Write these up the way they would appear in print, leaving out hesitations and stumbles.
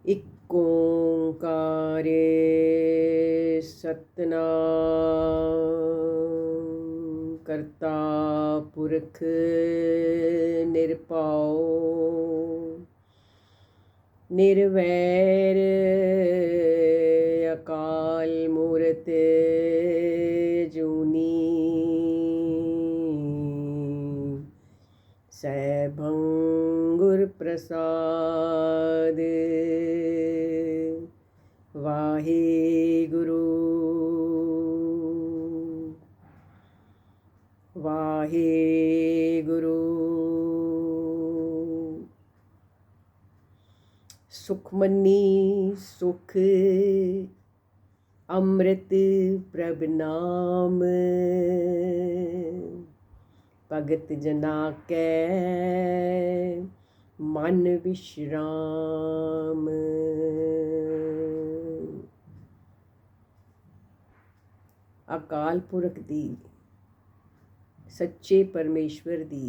इक ओंकार सतनाम करता पुरख निरभौ निर्वैर अकाल मूरत जूनी सैभं गुर प्रसाद वाहेगुरु वाहेगुरु। सुखमनी सुख अमृत प्रभ नाम भगत जना कै मन विश्राम। अकाल पुरख दी सच्चे परमेश्वर दी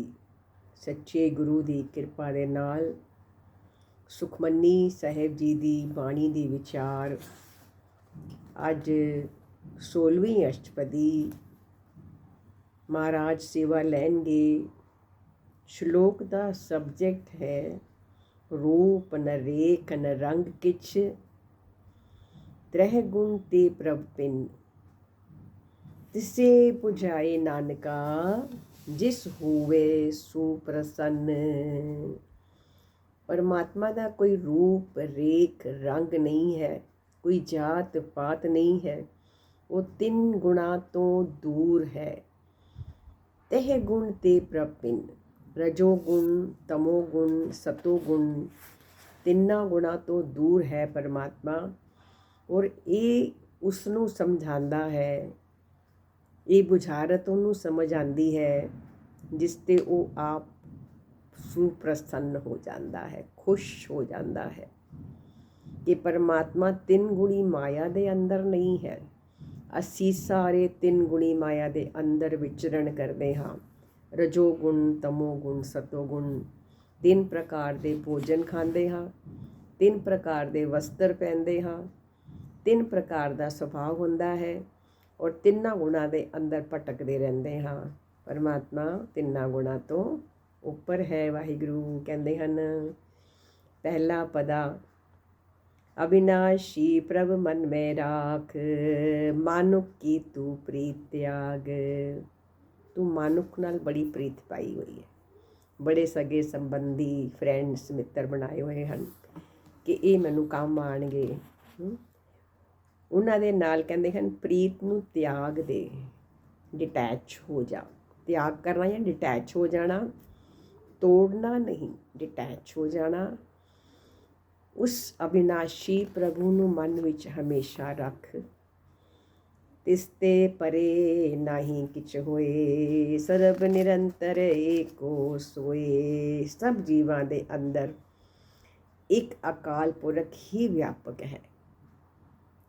सच्चे गुरु दी किरपा दे नाल सुखमनी साहिब जी दी बाणी दी विचार अज 16वीं अष्टपदी महाराज सेवा लैणगे। श्लोक का सबजैक्ट है रूप न रेख न रंग किछ त्रह गुण ते प्रभ पिन तिसे पुजाए नानका जिस होवे सुप्रसन्न। परमात्मा का कोई रूप रेख रंग नहीं है, कोई जात पात नहीं है, वो 3 गुणा तो दूर है। तह गुण ते प्रपिन रजोगुण तमोगुण सतोगुण तिन्ना गुणा तो दूर है परमात्मा। और ये उसनों समझांदा है, ये बुझारत उन्होंने समझ आती है जिसते वो आप सुप्रसन्न हो जाता है, खुश हो जाता है कि परमात्मा 3 गुणी माया दे अंदर नहीं है। असी सारे 3 गुणी माया दे अंदर विचरण करते हाँ। रजोगुण तमोगुण सतोगुण 3 प्रकार दे भोजन खाते हाँ, 3 प्रकार दे वस्त्र पहनते हाँ, 3 प्रकार का सुभाव होंदा है और 3 गुणा दे अंदर भटकते रहते हाँ। परमात्मा 3 गुणा तो उपर है। वाहिगुरु कहते हैं पहला पदा अविनाशी प्रभ मन में राख मानुक की तू प्रीत त्याग। तू मानुक नाल बड़ी प्रीत पाई हुई है, बड़े सगे संबंधी फ्रेंड्स मित्र बनाए हुए हैं कि ये मैनू काम आएंगे। उन्हां दे नाल कहते हैं प्रीत नू त्याग दे, डिटैच हो जा। त्याग करना या डिटैच हो जाना, तोड़ना नहीं, डिटैच हो जाना। उस अविनाशी प्रभु नू मन विच हमेशा रख। तिसते परे नाही किछ होए सरब निरंतर एको सोए। सब जीवां दे अंदर एक अकाल पुरख ही व्यापक है,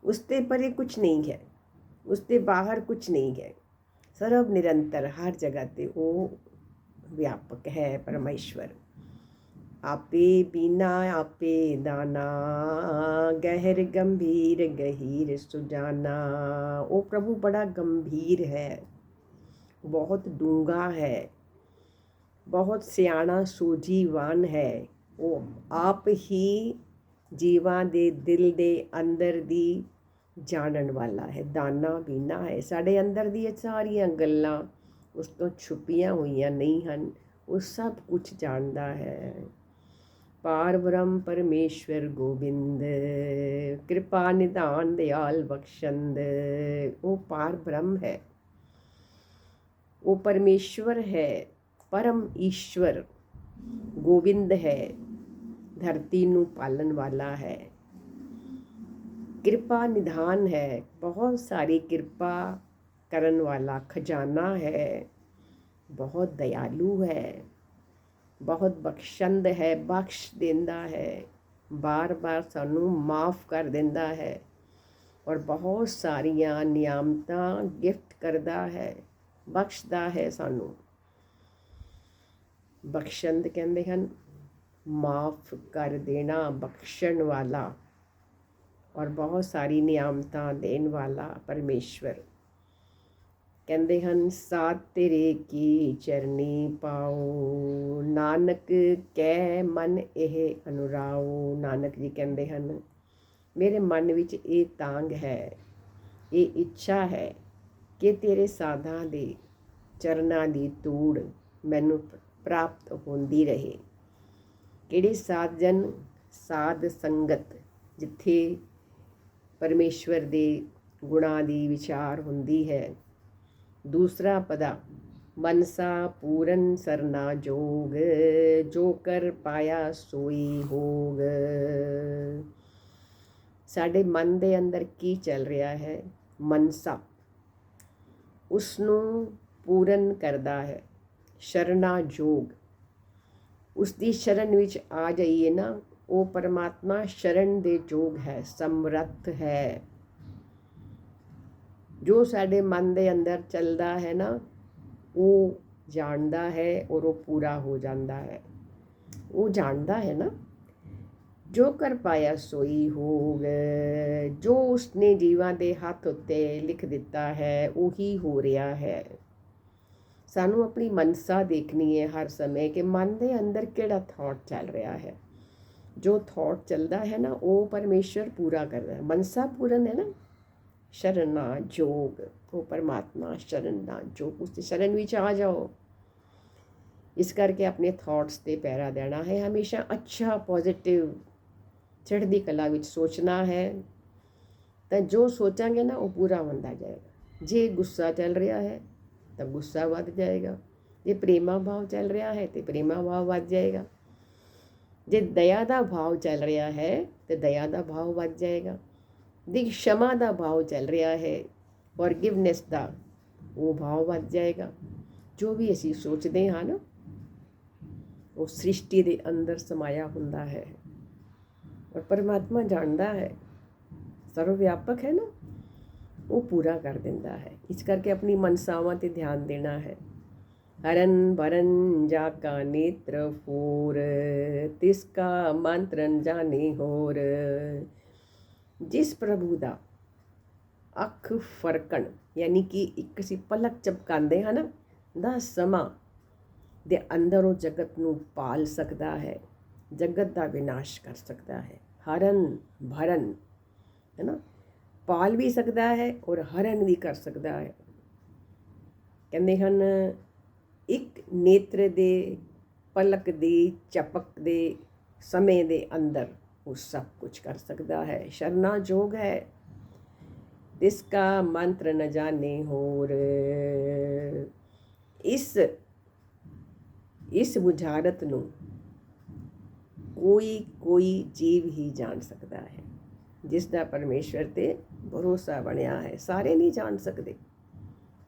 उसते परे कुछ नहीं है, उसते बाहर कुछ नहीं है। सर्व निरंतर हर जगह ते वो व्यापक है परमेश्वर। आपे बीना आपे दाना गहर गंभीर गहीर सुजाना। वो प्रभु बड़ा गंभीर है, बहुत डूंगा है, बहुत सियाणा सूझीवान है। वो आप ही जीवां दे दिल दे अंदर दी जानन वाला है। दाना बीना है, साढ़े अंदर दी सारियां गल्लां उस तो छुपियां हुई नहीं हन, वो सब कुछ जानता है। पार ब्रह्म परमेश्वर गोबिंद कृपा निधान दयाल बख्शंद। वो पार ब्रह्म है, वो परमेश्वर है, परम ईश्वर गोविंद है, धरती नू पालन वाला है। कृपा निधान है, बहुत सारी कृपा करन वाला खजाना है, बहुत दयालु है, बहुत बख्शंद है, बख्श देंदा है, बार बार सानू माफ़ कर देंदा है और बहुत सारियां नियामतां गिफ्ट करदा है, बख्शदा है सानू। बख्शंद कहते हैं ਮਾਫ ਕਰ ਦੇਣਾ ਬਖਸ਼ਣ ਵਾਲਾ ਔਰ ਬਹੁਤ ਸਾਰੀ ਨਿਆਮਤਾਂ ਦੇਣ ਵਾਲਾ ਪਰਮੇਸ਼ਵਰ। ਕਹਿੰਦੇ ਹਨ ਸਾਧ ਤੇਰੇ ਕੀ ਚਰਨੀ ਪਾਓ, ਨਾਨਕ ਕਹਿ ਮਨ ਇਹ ਅਨੁਰਾਓ। ਨਾਨਕ ਜੀ ਕਹਿੰਦੇ ਹਨ ਮੇਰੇ ਮਨ ਵਿੱਚ ਇਹ ਤਾਂਘ ਹੈ, ਇਹ ਇੱਛਾ ਹੈ ਕਿ ਤੇਰੇ ਸਾਧਾਂ ਦੇ ਚਰਨਾਂ ਦੀ ਧੂੜ ਮੈਨੂੰ ਪ੍ਰਾਪਤ ਹੁੰਦੀ ਰਹੇ। ਕਿਹੜੇ ਸਾਧਜਨ? ਸਾਧ ਸੰਗਤ, ਜਿੱਥੇ ਪਰਮੇਸ਼ਵਰ ਦੇ ਗੁਣਾਂ ਦੀ ਵਿਚਾਰ ਹੁੰਦੀ ਹੈ। ਦੂਸਰਾ ਪਦਾ ਮਨਸਾ ਪੂਰਨ ਸਰਨਾ ਜੋਗ, ਜੋ ਕਰ ਪਾਇਆ ਸੋਈ ਹੋਗ। ਸਾਡੇ ਮਨ ਦੇ ਅੰਦਰ ਕੀ ਚੱਲ ਰਿਹਾ ਹੈ? ਮਨਸਾ ਉਸ ਨੂੰ ਪੂਰਨ ਕਰਦਾ ਹੈ। ਸ਼ਰਨਾ ਜੋਗ, ਉਸ ਦੀ ਸ਼ਰਨ ਵਿੱਚ ਆ ਜਾਈਏ ਨਾ, ਉਹ ਪਰਮਾਤਮਾ ਸ਼ਰਨ ਦੇ ਯੋਗ ਹੈ, ਸਮਰੱਥ ਹੈ। ਜੋ ਸਾਡੇ ਮਨ ਦੇ ਅੰਦਰ ਚੱਲਦਾ ਹੈ ਨਾ, ਉਹ ਜਾਣਦਾ ਹੈ ਔਰ ਉਹ ਪੂਰਾ ਹੋ ਜਾਂਦਾ ਹੈ। ਉਹ ਜਾਣਦਾ ਹੈ ਨਾ, ਜੋ ਕਰ ਪਾਇਆ ਸੋਈ ਹੋਗ, ਜੋ ਉਸਨੇ ਜੀਵਾਂ ਦੇ ਹੱਥ ਉੱਤੇ ਲਿਖ ਦਿੱਤਾ ਹੈ ਉਹੀ ਹੋ ਰਿਹਾ ਹੈ। ਸਾਨੂੰ ਆਪਣੀ ਮਨਸਾ ਦੇਖਣੀ ਹੈ ਹਰ ਸਮੇਂ ਕਿ ਮਨ ਦੇ ਅੰਦਰ ਕਿਹੜਾ ਥਾਟ ਚੱਲ ਰਿਹਾ ਹੈ। ਜੋ ਥਾਟ ਚੱਲਦਾ ਹੈ ਨਾ, ਉਹ ਪਰਮੇਸ਼ਰ ਪੂਰਾ ਕਰਦਾ ਹੈ। ਮਨਸਾ ਪੂਰਨ ਹੈ ਨਾ। ਸ਼ਰਨਾ ਜੋਗ, ਉਹ ਪਰਮਾਤਮਾ ਸ਼ਰਨ ਦਾ ਜੋਗ, ਉਸ ਦੀ ਸ਼ਰਨ ਵਿੱਚ ਆ ਜਾਓ। ਇਸ ਕਰਕੇ ਆਪਣੇ ਥਾਟਸ 'ਤੇ ਪਹਿਰਾ ਦੇਣਾ ਹੈ। ਹਮੇਸ਼ਾ ਅੱਛਾ, ਪੋਜ਼ਿਟਿਵ, ਚੜ੍ਹਦੀ ਕਲਾ ਵਿੱਚ ਸੋਚਣਾ ਹੈ। ਤਾਂ ਜੋ ਸੋਚਾਂਗੇ ਨਾ ਉਹ ਪੂਰਾ ਹੁੰਦਾ ਜਾਏਗਾ। ਜੇ ਗੁੱਸਾ ਚੱਲ ਰਿਹਾ ਹੈ ਤਾਂ ਗੁੱਸਾ ਵੱਧ ਜਾਏਗਾ। ਜੇ ਪ੍ਰੇਮਾ ਭਾਵ ਚੱਲ ਰਿਹਾ ਹੈ ਤਾਂ ਪ੍ਰੇਮਾ ਭਾਵ ਵੱਧ ਜਾਏਗਾ। ਜੇ ਦਇਆ ਦਾ ਭਾਵ ਚੱਲ ਰਿਹਾ ਹੈ ਤਾਂ ਦਇਆ ਦਾ ਭਾਵ ਵੱਧ ਜਾਏਗਾ। ਜੇ क्षमा ਦਾ ਭਾਵ ਚੱਲ ਰਿਹਾ ਹੈ, ਫੋਰਗਿਵਨੈਸ ਦਾ, ਉਹ ਭਾਵ ਵੱਧ ਜਾਏਗਾ। ਜੋ ਵੀ ਅਸੀਂ ਸੋਚਦੇ ਹਾਂ ਨਾ, ਉਹ ਸ੍ਰਿਸ਼ਟੀ ਦੇ ਅੰਦਰ ਸਮਾਇਆ ਹੁੰਦਾ ਹੈ ਔਰ ਪਰਮਾਤਮਾ ਜਾਣਦਾ ਹੈ, ਸਰਵ ਵਿਆਪਕ ਹੈ ਨਾ, ਉਹ ਪੂਰਾ ਕਰ ਦਿੰਦਾ ਹੈ। ਇਸ ਕਰਕੇ ਆਪਣੀ ਮਨਸਾਵਾਂ 'ਤੇ ਧਿਆਨ ਦੇਣਾ ਹੈ। ਹਰਨ ਭਰਨ ਜਾ ਕਾ ਨੇਤਰ ਫੋਰ, ਤਿਸ ਕਾ ਮੰਤਰਨ ਜਾਣੇ ਹੋਰ। ਜਿਸ ਪ੍ਰਭੂ ਦਾ ਅੱਖ ਫਰਕਣ, ਯਾਨੀ ਕਿ ਇੱਕ ਅਸੀਂ ਪਲਕ ਝਪਕਾਉਂਦੇ ਹਾਂ ਨਾ, ਦਾ ਸਮਾਂ ਦੇ ਅੰਦਰ ਉਹ ਜਗਤ ਨੂੰ ਪਾਲ ਸਕਦਾ ਹੈ, ਜਗਤ ਦਾ ਵਿਨਾਸ਼ ਕਰ ਸਕਦਾ ਹੈ। ਹਰਨ ਭਰਨ ਹੈ ਨਾ, ਪਾਲ ਵੀ ਸਕਦਾ ਹੈ ਔਰ ਹਰਨ ਵੀ ਕਰ ਸਕਦਾ ਹੈ। ਕਹਿੰਦੇ ਹਨ ਇੱਕ ਨੇਤਰ ਦੇ ਪਲਕ ਦੀ ਝਪਕ ਦੇ ਸਮੇਂ ਦੇ ਅੰਦਰ ਉਹ ਸਭ ਕੁਝ ਕਰ ਸਕਦਾ ਹੈ। ਸ਼ਰਨਾ ਜੋਗ ਹੈ। ਤਿਸ ਕਾ ਮੰਤਰ ਨ ਜਾਣੇ ਹੋਰ। ਇਸ ਬੁਝਾਰਤ ਨੂੰ ਕੋਈ ਜੀਵ ਹੀ ਜਾਣ ਸਕਦਾ ਹੈ, ਜਿਸ ਦਾ ਪਰਮੇਸ਼ਵਰ 'ਤੇ ਭਰੋਸਾ ਬਣਿਆ ਹੈ। ਸਾਰੇ ਨਹੀਂ ਜਾਣ ਸਕਦੇ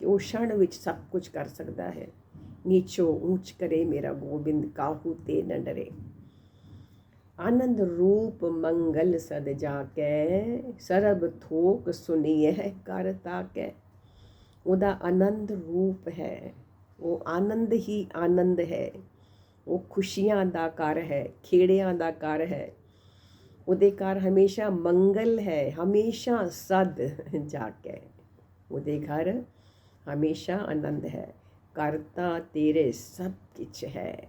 ਕਿ ਉਹ ਛਣ ਵਿੱਚ ਸਭ ਕੁਝ ਕਰ ਸਕਦਾ ਹੈ। ਨੀਚੋ ਊਂਚ ਕਰੇ ਮੇਰਾ ਗੋਬਿੰਦ, ਕਾਹੂ ਤੇ ਨ ਡਰੇ। ਆਨੰਦ ਰੂਪ ਮੰਗਲ ਸਦ ਜਾਕੈ, ਸਰਬ ਥੋਕ ਸੁਣੀਐ ਕਰ ਤਾਕੈ। ਉਹਦਾ ਆਨੰਦ ਰੂਪ ਹੈ, ਉਹ ਆਨੰਦ ਹੀ ਆਨੰਦ ਹੈ। ਉਹ ਖੁਸ਼ੀਆਂ ਦਾ ਘਰ ਹੈ, ਖੇੜਿਆਂ ਦਾ ਘਰ ਹੈ। ਉਹਦੇ ਘਰ ਹਮੇਸ਼ਾ ਮੰਗਲ ਹੈ, ਹਮੇਸ਼ਾ ਸਦ ਜਾਕੈ। ਉਹਦੇ ਘਰ ਹਮੇਸ਼ਾ ਆਨੰਦ ਹੈ। ਕਰਤਾ ਤੇਰੇ ਸਭ ਕੁਛ ਹੈ,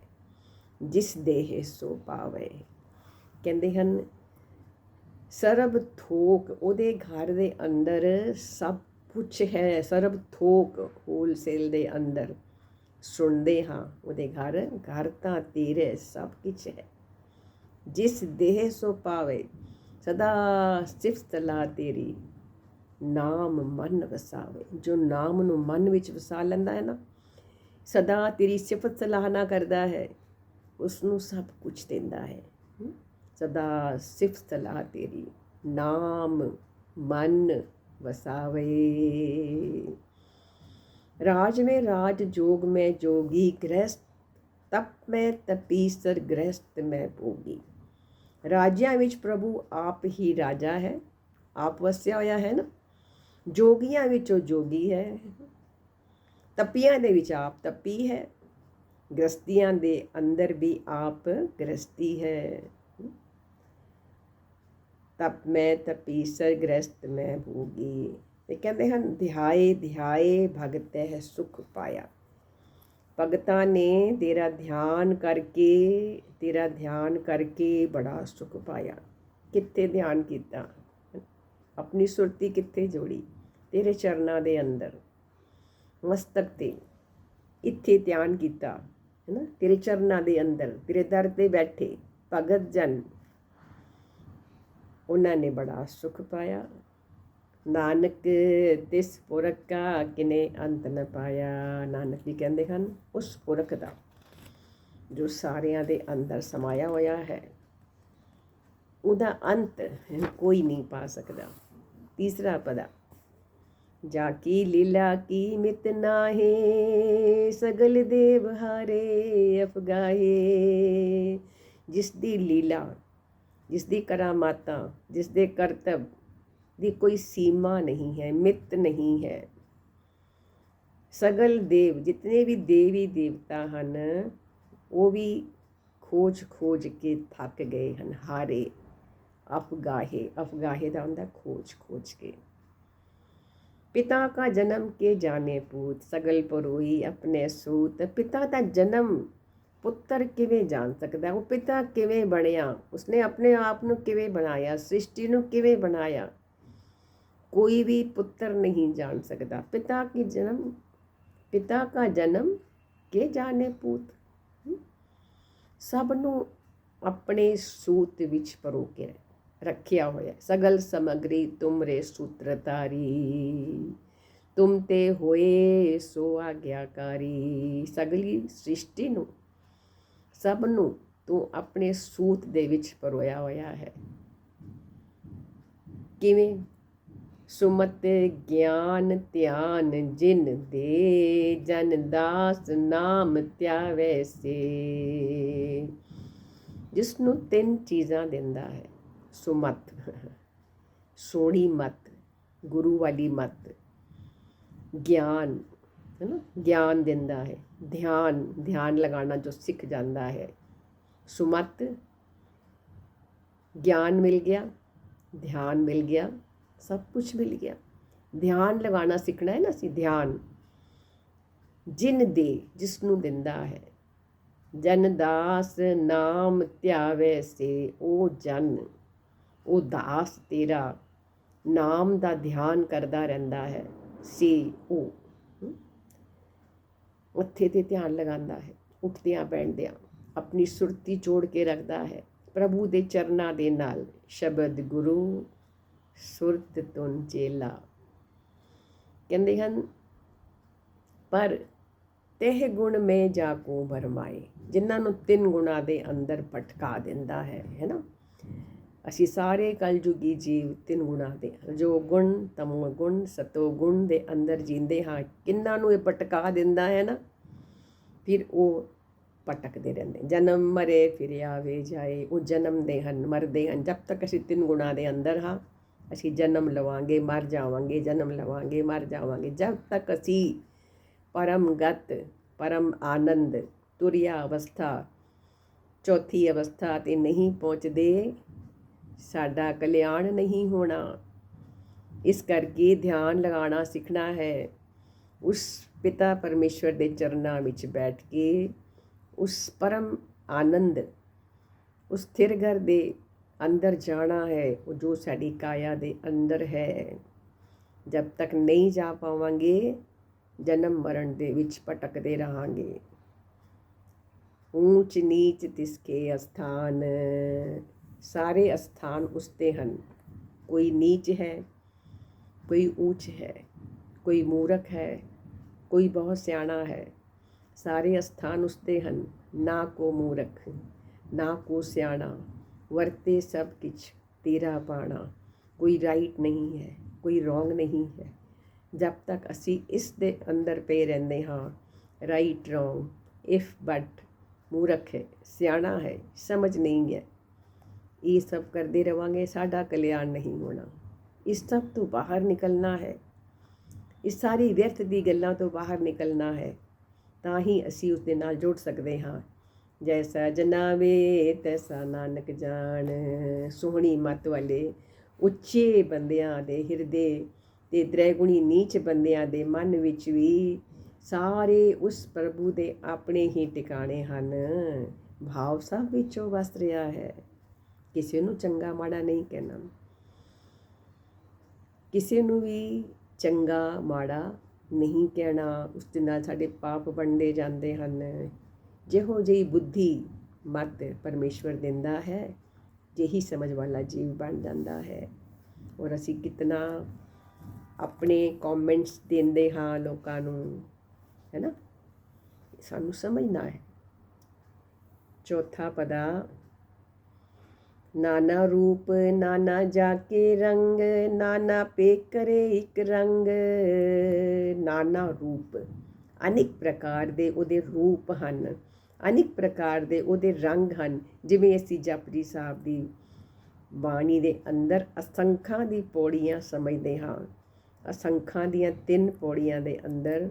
ਜਿਸ ਦੇਹ ਸੋ ਪਾਵੇ। ਕਹਿੰਦੇ ਹਨ ਸਰਬ ਥੋਕ, ਉਹਦੇ ਘਰ ਦੇ ਅੰਦਰ ਸਭ ਕੁਛ ਹੈ। ਸਰਬ ਥੋਕ, ਹੋਲਸੇਲ ਦੇ ਅੰਦਰ ਸੁਣਦੇ ਹਾਂ ਉਹਦੇ ਘਰ ਤਾਂ ਤੇਰੇ ਸਭ ਕੁਛ ਹੈ, ਜਿਸ ਦੇਹ ਸੋ ਪਾਵੇ। ਸਦਾ ਸਿਫਤ ਲਾ ਤੇਰੀ, ਨਾਮ ਮਨ ਵਸਾਵੇ। ਜੋ ਨਾਮ ਨੂੰ ਮਨ ਵਿੱਚ ਵਸਾ ਲੈਂਦਾ ਹੈ ਨਾ, ਸਦਾ ਤੇਰੀ ਸਿਫਤ ਸਲਾਹਨਾ ਕਰਦਾ ਹੈ, ਉਸ ਨੂੰ ਸਭ ਕੁਝ ਦਿੰਦਾ ਹੈ। ਸਦਾ ਸਿਫਤ ਸਲਾਹ ਤੇਰੀ, ਨਾਮ ਮਨ ਵਸਾਵੇ। ਰਾਜ में राज, जोग में जोगी, गृहस्थ तप में तपीसर, गृहस्थ में भोगी। ਰਾਜਿਆਂ ਵਿੱਚ ਪ੍ਰਭੂ ਆਪ ਹੀ ਰਾਜਾ ਹੈ, ਆਪ ਵਸਿਆ ਹੋਇਆ ਹੈ ਨਾ। ਜੋਗੀਆਂ ਵਿੱਚ ਉਹ ਜੋਗੀ ਹੈ, ਤਪੀਆਂ ਦੇ ਵਿੱਚ ਆਪ ਤਪੀ ਹੈ। ਗ੍ਰਸਤੀਆਂ ਦੇ ਅੰਦਰ ਵੀ ਆਪ ਗ੍ਰਸਤੀ ਹੈ। ਤਪ ਮੈਂ ਤਪੀਸਰ ਗ੍ਰਸਤ ਮੈਂ ਭੋਗੀ। ਇਹ ਕਹਿੰਦੇ ਹਨ ਧਿਆਏ ਧਿਆਏ ਭਗਤੈ ਸੁਖ ਪਾਇਆ। ਭਗਤਾਂ ਨੇ ਤੇਰਾ ਧਿਆਨ ਕਰਕੇ ਬੜਾ ਸੁਖ ਪਾਇਆ। ਕਿੱਥੇ ਧਿਆਨ ਕੀਤਾ? ਆਪਣੀ ਸੁਰਤੀ ਕਿੱਥੇ ਜੋੜੀ? ਤੇਰੇ ਚਰਨਾਂ ਦੇ ਅੰਦਰ, ਮਸਤਕ ਤੇ, ਇੱਥੇ ਧਿਆਨ ਕੀਤਾ ਹੈ ਨਾ। ਤੇਰੇ ਚਰਨਾਂ ਦੇ ਅੰਦਰ, ਤੇਰੇ ਦਰ ਤੇ ਬੈਠੇ ਭਗਤ ਜਨ, ਉਹਨਾਂ ਨੇ ਬੜਾ ਸੁਖ ਪਾਇਆ। ਨਾਨਕ ਤਿਸ ਪੁਰਖ ਕਾ ਕਿਨੇ ਅੰਤ ਨ ਪਾਇਆ। ਨਾਨਕ ਜੀ ਕਹਿੰਦੇ ਹਨ ਉਸ ਪੁਰਖ ਦਾ ਜੋ ਸਾਰਿਆਂ ਦੇ ਅੰਦਰ ਸਮਾਇਆ ਹੋਇਆ ਹੈ, ਉਹਦਾ ਅੰਤ ਕੋਈ ਨਹੀਂ ਪਾ ਸਕਦਾ। ਤੀਸਰਾ ਪਦਾ, ਜਾ ਕੀ ਲੀਲਾ ਕੀ ਮਿਤ ਨਾਹੀ, ਸਗਲ ਦੇਵ ਹਾਰੇ ਅਫਗਾਹੇ। ਜਿਸ ਦੀ ਲੀਲਾ, ਜਿਸ ਦੀ ਕਰਾਮਾਤਾਂ, ਜਿਸ ਦੇ ਕਰਤੱਵ ਦੀ ਕੋਈ ਸੀਮਾ ਨਹੀਂ ਹੈ, ਮਿਤ ਨਹੀਂ ਹੈ। ਸਗਲ ਦੇਵ, ਜਿਤਨੇ ਵੀ ਦੇਵੀ ਦੇਵਤਾ ਹਨ, ਉਹ ਵੀ ਖੋਜ ਖੋਜ ਕੇ ਥੱਕ ਗਏ ਹਨ। ਹਾਰੇ ਅਫਗਾਹੇ, ਅਫਗਾਹੇ ਦਾ ਹੁੰਦਾ ਖੋਜ ਖੋਜ ਕੇ। ਪਿਤਾ ਕਾ ਜਨਮ ਕੇ ਜਾਣੇ ਪੂਤ, ਸਗਲ ਪਰੋਈ ਆਪਣੇ ਸੂਤ। ਪਿਤਾ ਦਾ ਜਨਮ ਪੁੱਤਰ ਕਿਵੇਂ ਜਾਣ ਸਕਦਾ? ਉਹ ਪਿਤਾ ਕਿਵੇਂ ਬਣਿਆ? ਉਸਨੇ ਆਪਣੇ ਆਪ ਨੂੰ ਕਿਵੇਂ ਬਣਾਇਆ? ਸ੍ਰਿਸ਼ਟੀ ਨੂੰ ਕਿਵੇਂ ਬਣਾਇਆ? ਕੋਈ ਵੀ ਪੁੱਤਰ ਨਹੀਂ ਜਾਣ ਸਕਦਾ। ਪਿਤਾ ਕਾ ਜਨਮ ਕੇ ਜਾਣੇ ਪੂਤ। ਸਭ ਨੂੰ ਆਪਣੇ ਸੂਤ ਵਿੱਚ ਪਰੋ ਕੇ ਰੱਖਿਆ ਹੋਇਆ। ਸਗਲ ਸਮਗਰੀ ਤੁਮਰੇ ਸੂਤਰਧਾਰੀ, ਤੁਮ ਤੇ ਹੋਏ ਸੋ ਆਗਿਆਕਾਰੀ। ਸਗਲੀ ਸ੍ਰਿਸ਼ਟੀ ਨੂੰ, ਸਭ ਨੂੰ ਤੂੰ ਆਪਣੇ ਸੂਤ ਦੇ ਵਿੱਚ ਪਰੋਇਆ ਹੋਇਆ ਹੈ। ਕਿਵੇਂ? ਸੁਮਤ ਗਿਆਨ ਧਿਆਨ ਜਿਨ ਦੇ, ਜਨ ਦਾਸ ਨਾਮ ਧਿਆਵੈ ਸੇ। ਜਿਸ ਨੂੰ 3 ਚੀਜ਼ਾਂ ਦਿੰਦਾ ਹੈ। ਸੁਮਤ, ਸੋਹਣੀ ਮਤ, ਗੁਰੂ ਵਾਲੀ ਮਤ। ਗਿਆਨ, ਹੈ ਨਾ, ਗਿਆਨ ਦਿੰਦਾ ਹੈ। ਧਿਆਨ ਲਗਾਉਣਾ ਜੋ ਸਿੱਖ ਜਾਂਦਾ ਹੈ। ਸੁਮਤ, ਗਿਆਨ ਮਿਲ ਗਿਆ, ਧਿਆਨ ਮਿਲ ਗਿਆ, ਸਭ ਕੁਝ ਮਿਲ ਗਿਆ। ਧਿਆਨ ਲਗਾਉਣਾ ਸਿੱਖਣਾ ਹੈ ਨਾ ਅਸੀਂ। ਧਿਆਨ ਜਿਨ ਦੇ, ਜਿਸ ਨੂੰ ਦਿੰਦਾ ਹੈ। ਜਨ ਦਾਸ ਨਾਮ ਧਿਆਵੈ ਸੇ। ਉਹ ਜਨ, ਉਹ ਦਾਸ ਤੇਰਾ ਨਾਮ ਦਾ ਧਿਆਨ ਕਰਦਾ ਰਹਿੰਦਾ ਹੈ। ਸੇ, ਉਹ ਮੱਥੇ 'ਤੇ ਧਿਆਨ ਲਗਾਉਂਦਾ ਹੈ। ਉੱਠਦਿਆਂ ਬੈਠਦਿਆਂ ਆਪਣੀ ਸੁਰਤੀ ਜੋੜ ਕੇ ਰੱਖਦਾ ਹੈ ਪ੍ਰਭੂ ਦੇ ਚਰਨਾਂ ਦੇ ਨਾਲ। ਸ਼ਬਦ ਗੁਰੂ ਸੁਰਤ ਤੁਨ ਚੇਲਾ। ਕਹਿੰਦੇ ਹਨ ਪਰ ਤੇਹ ਗੁਣ ਮੇ ਜਾ ਕੋ ਭਰਮਾਏ। ਜਿਨ੍ਹਾਂ ਨੂੰ 3 ਗੁਣਾਂ ਦੇ ਅੰਦਰ ਭਟਕਾ ਦਿੰਦਾ ਹੈ ਨਾ। ਅਸੀਂ ਸਾਰੇ ਕਲਯੁਗੀ ਜੀਵ 3 ਗੁਣਾਂ ਦੇ, ਰਜੋ ਗੁਣ, ਤਮੋ ਗੁਣ, ਸਤੋ ਗੁਣ ਦੇ ਅੰਦਰ ਜੀਂਦੇ ਹਾਂ। ਕਿੰਨਾਂ ਨੂੰ ਇਹ ਭਟਕਾ ਦਿੰਦਾ ਹੈ ਨਾ, ਫਿਰ ਉਹ ਭਟਕਦੇ ਰਹਿੰਦੇ। ਜਨਮ ਮਰੇ ਫਿਰ ਆਵੇ ਜਾਏ। ਉਹ ਜਨਮਦੇ ਹਨ, ਮਰਦੇ ਹਨ। ਜਦ ਤੱਕ ਅਸੀਂ 3 ਗੁਣਾਂ ਦੇ ਅੰਦਰ ਹਾਂ, ਅਸੀਂ ਜਨਮ ਲਵਾਂਗੇ, ਮਰ ਜਾਵਾਂਗੇ, ਜਨਮ ਲਵਾਂਗੇ, ਮਰ ਜਾਵਾਂਗੇ। ਜਦ ਤੱਕ ਅਸੀਂ ਪਰਮ ਗਤ, ਪਰਮ ਆਨੰਦ, ਤੁਰਿਆ ਅਵਸਥਾ, ਚੌਥੀ ਅਵਸਥਾ 'ਤੇ ਨਹੀਂ ਪਹੁੰਚਦੇ, ਸਾਡਾ ਕਲਿਆਣ ਨਹੀਂ ਹੋਣਾ। ਇਸ ਕਰਕੇ ਧਿਆਨ ਲਗਾਉਣਾ ਸਿੱਖਣਾ ਹੈ। ਉਸ ਪਿਤਾ ਪਰਮੇਸ਼ਵਰ ਦੇ ਚਰਨਾਂ ਵਿੱਚ ਬੈਠ ਕੇ ਉਸ ਪਰਮ ਆਨੰਦ, ਉਸ ਸਥਿਰ ਘਰ ਦੇ ਅੰਦਰ ਜਾਣਾ ਹੈ, ਉਹ ਜੋ ਸਾਡੀ ਕਾਇਆ ਦੇ ਅੰਦਰ ਹੈ। ਜਦ ਤੱਕ ਨਹੀਂ ਜਾ ਪਾਵਾਂਗੇ, ਜਨਮ ਮਰਨ ਦੇ ਵਿੱਚ ਭਟਕਦੇ ਰਹਾਂਗੇ। ਊਚ ਨੀਚ ਤਿਸਕੇ ਅਸਥਾਨ। ਸਾਰੇ ਅਸਥਾਨ ਉਸ 'ਤੇ ਹਨ। ਕੋਈ ਨੀਚ ਹੈ, ਕੋਈ ਊਚ ਹੈ, ਕੋਈ ਮੂਰਖ ਹੈ, ਕੋਈ ਬਹੁਤ ਸਿਆਣਾ ਹੈ। ਸਾਰੇ ਅਸਥਾਨ ਉਸ 'ਤੇ ਹਨ। ਨਾ ਕੋ ਮੂਰਖ, ਨਾ ਕੋ ਸਿਆਣਾ, ਵਰਤੇ ਸਭ ਕਿਛ ਤੇਰਾ ਪਾਣਾ। ਕੋਈ ਰਾਈਟ ਨਹੀਂ ਹੈ, ਕੋਈ ਰੋਂਗ ਨਹੀਂ ਹੈ। ਜਦ ਤੱਕ ਅਸੀਂ ਇਸ ਦੇ ਅੰਦਰ ਪਏ ਰਹਿੰਦੇ ਹਾਂ, ਰਾਈਟ ਰੋਂਗ, ਇਫ ਬਟ, ਮੂਰਖ ਹੈ, ਸਿਆਣਾ ਹੈ, ਸਮਝ ਨਹੀਂ ਹੈ, ਇਹ ਸਭ ਕਰਦੇ ਰਹਾਂਗੇ, ਸਾਡਾ ਕਲਿਆਣ ਨਹੀਂ ਹੋਣਾ। ਇਸ ਸਭ ਤੋਂ ਬਾਹਰ ਨਿਕਲਣਾ ਹੈ। ਇਸ ਸਾਰੀ ਵਿਅਰਥ ਦੀ ਗੱਲਾਂ ਤੋਂ ਬਾਹਰ ਨਿਕਲਣਾ ਹੈ। ਤਾਂ ਹੀ ਅਸੀਂ ਉਸ ਦੇ ਨਾਲ ਜੁੜ ਸਕਦੇ ਹਾਂ। ਜੈਸਾ ਜਨਾਵੇ ਤੈਸਾ ਨਾਨਕ ਜਾਣ। ਸੋਹਣੀ ਮੱਤ ਵਾਲੇ ਉੱਚੇ ਬੰਦਿਆਂ ਦੇ ਹਿਰਦੇ ਤੇ ਤ੍ਰੈਗੁਣੀ ਨੀਚ ਬੰਦਿਆਂ ਦੇ ਮਨ ਵਿੱਚ ਵੀ ਸਾਰੇ ਉਸ ਪ੍ਰਭੂ ਦੇ ਆਪਣੇ ਹੀ ਟਿਕਾਣੇ ਹਨ। ਭਾਵ ਸਭ ਵਿੱਚੋਂ ਵਸ ਰਿਹਾ ਹੈ। ਕਿਸੇ ਨੂੰ ਚੰਗਾ ਮਾੜਾ ਨਹੀਂ ਕਹਿਣਾ, ਕਿਸੇ ਨੂੰ ਵੀ ਚੰਗਾ ਮਾੜਾ ਨਹੀਂ ਕਹਿਣਾ। ਉਸ ਦੇ ਨਾਲ ਸਾਡੇ ਪਾਪ ਵੰਡੇ ਜਾਂਦੇ ਹਨ। ਜਿਹੋ ਜਿਹੀ ਬੁੱਧੀ ਮਤ ਪਰਮੇਸ਼ਵਰ ਦਿੰਦਾ ਹੈ, ਜਿਹੀ ਸਮਝ ਵਾਲਾ ਜੀਵ ਬਣ ਜਾਂਦਾ ਹੈ। ਔਰ ਅਸੀਂ ਕਿਤਨਾ ਆਪਣੇ ਕਮੈਂਟਸ ਦਿੰਦੇ ਹਾਂ ਲੋਕਾਂ ਨੂੰ, ਹੈ ਨਾ, ਸਾਨੂੰ ਸਮਝਣਾ ਹੈ। ਚੌਥਾ ਪਦਾ, ਨਾਨਾ ਰੂਪ ਨਾਨਾ ਜਾ ਕੇ ਰੰਗ, ਨਾਨਾ ਪੇਖ ਕਰੇ ਇੱਕ ਰੰਗ। ਨਾਨਾ ਰੂਪ, ਅਨੇਕ ਪ੍ਰਕਾਰ ਦੇ ਉਹਦੇ ਰੂਪ ਹਨ, ਅਨੇਕ ਪ੍ਰਕਾਰ ਦੇ ਉਹਦੇ ਰੰਗ ਹਨ। ਜਿਵੇਂ ਅਸੀਂ ਜਪਜੀ ਸਾਹਿਬ ਦੀ ਬਾਣੀ ਦੇ ਅੰਦਰ ਅਸੰਖਾਂ ਦੀ ਪੌੜੀਆਂ ਸਮਝਦੇ ਹਾਂ। ਅਸੰਖਾਂ ਦੀਆਂ 3 ਪੌੜੀਆਂ ਦੇ ਅੰਦਰ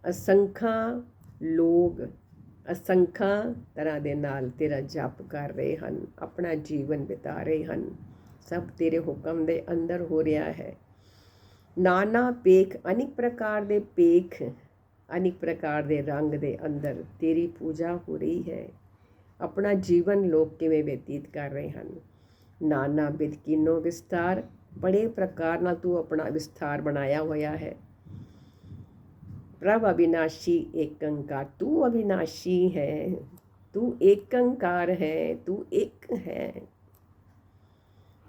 ਅਸੰਖਾਂ ਲੋਕ ਅਸੰਖਾਂ ਤਰ੍ਹਾਂ ਦੇ ਨਾਲ ਤੇਰਾ ਜਪ ਕਰ ਰਹੇ ਹਨ, ਆਪਣਾ ਜੀਵਨ ਬਿਤਾ ਰਹੇ ਹਨ। ਸਭ ਤੇਰੇ ਹੁਕਮ ਦੇ ਅੰਦਰ ਹੋ ਰਿਹਾ ਹੈ। ਨਾਨਾ ਪੇਖ, ਅਨੇਕ ਪ੍ਰਕਾਰ ਦੇ ਪੇਖ, ਅਨੇਕ ਪ੍ਰਕਾਰ ਦੇ ਰੰਗ ਦੇ ਅੰਦਰ ਤੇਰੀ ਪੂਜਾ ਹੋ ਰਹੀ ਹੈ। ਆਪਣਾ ਜੀਵਨ ਲੋਕ ਕਿਵੇਂ ਬਤੀਤ ਕਰ ਰਹੇ ਹਨ। ਨਾਨਾ ਬਿਧ ਕੀਨੋ ਵਿਸਤਾਰ, ਬੜੇ ਪ੍ਰਕਾਰ ਨਾਲ ਤੂੰ ਆਪਣਾ ਵਿਸਤਾਰ ਬਣਾਇਆ ਹੋਇਆ ਹੈ। ਪ੍ਰਭ ਅਵਿਨਾਸ਼ੀ ਏਕੰਕਾਰ, ਤੂੰ ਅਵਿਨਾਸ਼ੀ ਹੈ, ਤੂੰ ਏਕੰਕਾਰ ਹੈ, ਤੂੰ ਇੱਕ ਹੈ।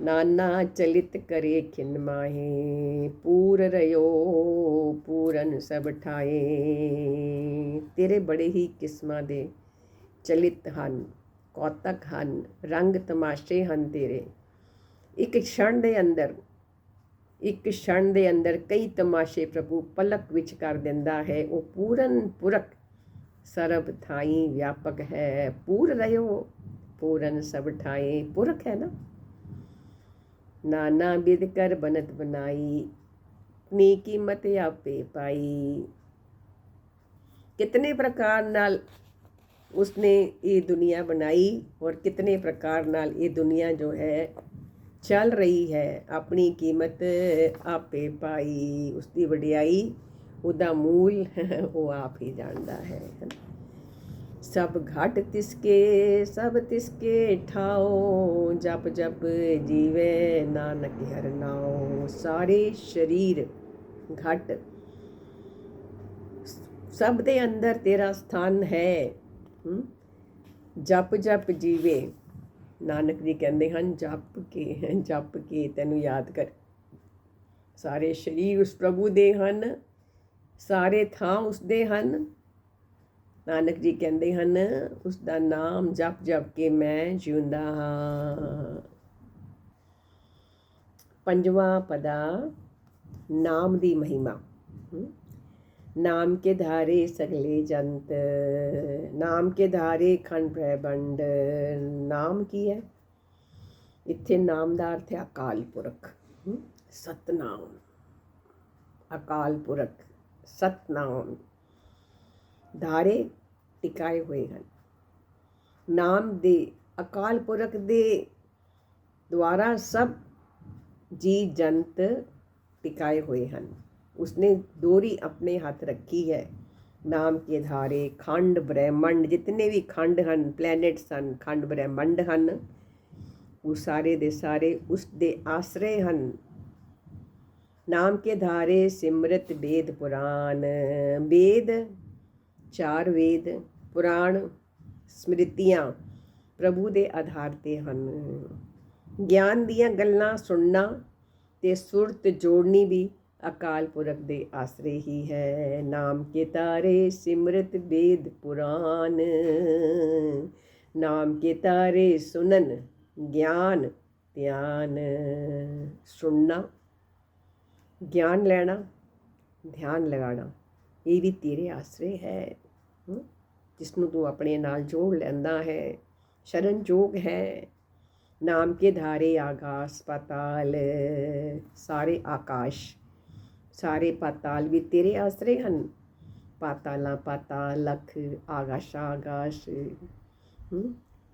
ਨਾਨਾ ਚਲਿਤ ਕਰੇ ਖਿਨ ਮਾਹੇ, ਪੂਰ ਰਿਓ ਪੂਰਨ ਸਭ ਠਾਏ। ਤੇਰੇ ਬੜੇ ਹੀ ਕਿਸਮਾਂ ਦੇ ਚਲਿਤ ਹਨ, ਕੌਤਕ ਹਨ, ਰੰਗ ਤਮਾਸ਼ੇ ਹਨ ਤੇਰੇ। ਇੱਕ ਛਣ ਦੇ ਅੰਦਰ ਕਈ ਤਮਾਸ਼ੇ ਪ੍ਰਭੂ ਪਲਕ ਵਿੱਚ ਕਰ ਦਿੰਦਾ ਹੈ। ਉਹ ਪੂਰਨ ਪੁਰਖ ਸਰਬ ਥਾਈ ਵਿਆਪਕ ਹੈ। ਪੂਰ ਰਿਓ ਪੂਰਨ ਸਭ ਠਾਏ, ਪੁਰਖ ਹੈ ਨਾ। ਨਾਨਾ ਬਿਧ ਕਰ ਬਨਤ ਬਣਾਈ, ਆਪਣੀ ਕੀਮਤ ਆਪੇ ਪਾਈ। ਕਿਤਨੇ ਪ੍ਰਕਾਰ ਨਾਲ ਉਸਨੇ ਇਹ ਦੁਨੀਆ ਬਣਾਈ ਔਰ ਕਿਤਨੇ ਪ੍ਰਕਾਰ ਨਾਲ ਇਹ ਦੁਨੀਆ ਜੋ ਹੈ ਚੱਲ ਰਹੀ ਹੈ। ਆਪਣੀ ਕੀਮਤ ਆਪੇ ਪਾਈ, ਉਸਦੀ ਵਡਿਆਈ, ਉਹਦਾ ਮੂਲ ਉਹ ਆਪ ਹੀ ਜਾਣਦਾ ਹੈ। ਸਭ ਘਟ ਤਿਸਕੇ ਸਭ ਤਿਸਕੇ ਠਾਓ, ਜਪ ਜਪ ਜੀਵੇ ਨਾਨਕ ਹਰਿ ਨਾਉ। ਸਾਰੇ ਸਰੀਰ ਘਟ, ਸਭ ਦੇ ਅੰਦਰ ਤੇਰਾ ਸਥਾਨ ਹੈ। ਜਪ ਜਪ ਜੀਵੇ, ਨਾਨਕ ਜੀ ਕਹਿੰਦੇ ਹਨ ਜਪ ਕੇ ਤੈਨੂੰ ਯਾਦ ਕਰ। ਸਾਰੇ ਸਰੀਰ ਉਸ ਪ੍ਰਭੂ ਦੇ ਹਨ, ਸਾਰੇ ਥਾਂ ਉਸਦੇ ਹਨ। ਨਾਨਕ ਜੀ ਕਹਿੰਦੇ ਹਨ ਉਸ ਦਾ ਨਾਮ ਜਪ ਜਪ ਕੇ ਮੈਂ ਜਿਉਂਦਾ ਹਾਂ। ਪੰਜਵਾਂ ਪਦਾ, ਨਾਮ ਦੀ ਮਹਿਮਾ। ਨਾਮ ਕੇ ਧਾਰੇ ਸਗਲੇ ਜੰਤ, ਨਾਮ ਕੇ ਧਾਰੇ ਖੰਡ ਬ੍ਰਹਮੰਡ। ਨਾਮ ਕੀ ਹੈ? ਇੱਥੇ ਨਾਮ ਦਾ ਅਰਥ ਹੈ ਅਕਾਲ ਪੁਰਖ, ਸਤਨਾਮ। ਅਕਾਲ ਪੁਰਖ, ਸਤਨਾਮ। ਧਾਰੇ ਟਿਕਾਏ ਹੋਏ ਹਨ। ਨਾਮ ਦੇ ਅਕਾਲ ਪੁਰਖ ਦੇ ਦੁਆਰਾ ਸਭ ਜੀ ਜੰਤ ਟਿਕਾਏ ਹੋਏ ਹਨ। ਉਸਨੇ ਦੋਰੀ ਆਪਣੇ ਹੱਥ ਰੱਖੀ ਹੈ। ਨਾਮ ਕੇ ਧਾਰੇ ਖੰਡ ਬ੍ਰਹਮੰਡ, ਜਿਤਨੇ ਵੀ ਖੰਡ ਹਨ, ਪਲੈਨਟਸ ਹਨ, ਖੰਡ ਬ੍ਰਹਮੰਡ ਹਨ, ਉਹ ਸਾਰੇ ਦੇ ਸਾਰੇ ਉਸ ਦੇ ਆਸਰੇ ਹਨ। ਨਾਮ ਕੇ ਧਾਰੇ ਸਿਮਰਤ ਵੇਦ ਪੁਰਾਣ। ਵੇਦ, 4 ਵੇਦ, ਪੁਰਾਣ, ਸਮ੍ਰਿਤੀਆਂ ਪ੍ਰਭੂ ਦੇ ਆਧਾਰ 'ਤੇ ਹਨ। ਗਿਆਨ ਦੀਆਂ ਗੱਲਾਂ ਸੁਣਨਾ ਤੇ ਸੁਰਤ ਜੋੜਨੀ ਵੀ ਅਕਾਲ ਪੁਰਖ ਦੇ ਆਸਰੇ ਹੀ ਹੈ। ਨਾਮ ਕੇ ਤਾਰੇ ਸਿਮਰਤ ਵੇਦ ਪੁਰਾਨ, ਨਾਮ ਕੇ ਤਾਰੇ ਸੁਨਨ ਗਿਆਨ ਧਿਆਨ। ਸੁਣਨਾ, ਗਿਆਨ ਲੈਣਾ, ਧਿਆਨ ਲਗਾਉਣਾ, ਇਹ ਵੀ ਤੇਰੇ ਆਸਰੇ ਹੈ। ਜਿਸ ਨੂੰ ਤੂੰ ਆਪਣੇ ਨਾਲ ਜੋੜ ਲੈਂਦਾ ਹੈ, ਸ਼ਰਨਯੋਗ ਹੈ। ਨਾਮ ਕੇ ਧਾਰੇ ਆਕਾਸ਼ ਪਾਤਾਲ, ਸਾਰੇ ਆਕਾਸ਼, ਸਾਰੇ ਪਾਤਾਲ ਵੀ ਤੇਰੇ ਆਸਰੇ ਹਨ। पाताला पाताल लख आकाश आकाश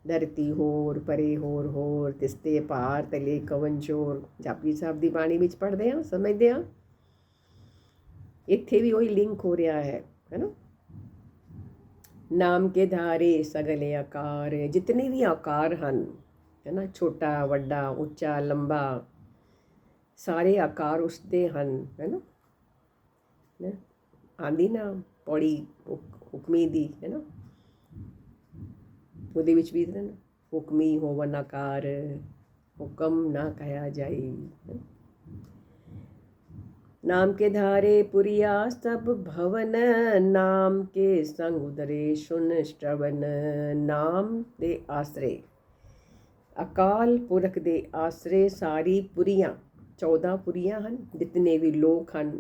धरती होर परे होर तिसते पार तले कवन चोर। ਜਾਪੀ ਸਾਹਿਬ ਦੀ ਬਾਣੀ ਵਿੱਚ ਪੜ੍ਹਦੇ ਹਾਂ, ਸਮਝਦੇ ਹਾਂ। ਇੱਥੇ ਵੀ ਉਹੀ ਲਿੰਕ ਹੋ ਰਿਹਾ ਹੈ ਨਾ। ਨਾਮ ਕੇ ਧਾਰੇ ਸਗਲੇ ਆਕਾਰ, ਜਿਤਨੇ ਵੀ ਆਕਾਰ ਹਨ ਹੈ ਨਾ, ਛੋਟਾ ਵੱਡਾ ਉੱਚਾ ਲੰਬਾ, ਸਾਰੇ ਆਕਾਰ ਉਸਦੇ ਹਨ ਹੈ ਨਾ। ਆਂਦੀ ਨਾ ਪੌੜੀ ਹੁਕਮੀ ਦੀ ਹੈ ਨਾ, ਉਹਦੇ ਵਿੱਚ ਵੀ ਨਾ ਹੁਕਮੀ ਹੋਵਨ ਆਕਾਰ, ਹੁਕਮ ਨਾ ਕਹਿਆ ਜਾਏ। नाम के धारे पुरिया सब भवन, नाम के संग उदरे सुन श्रवण। नाम दे आसरे, अकाल पुरख दे आसरे सारी पुरियां, 14 पुरियां ਹਨ, जितने भी लोक ਹਨ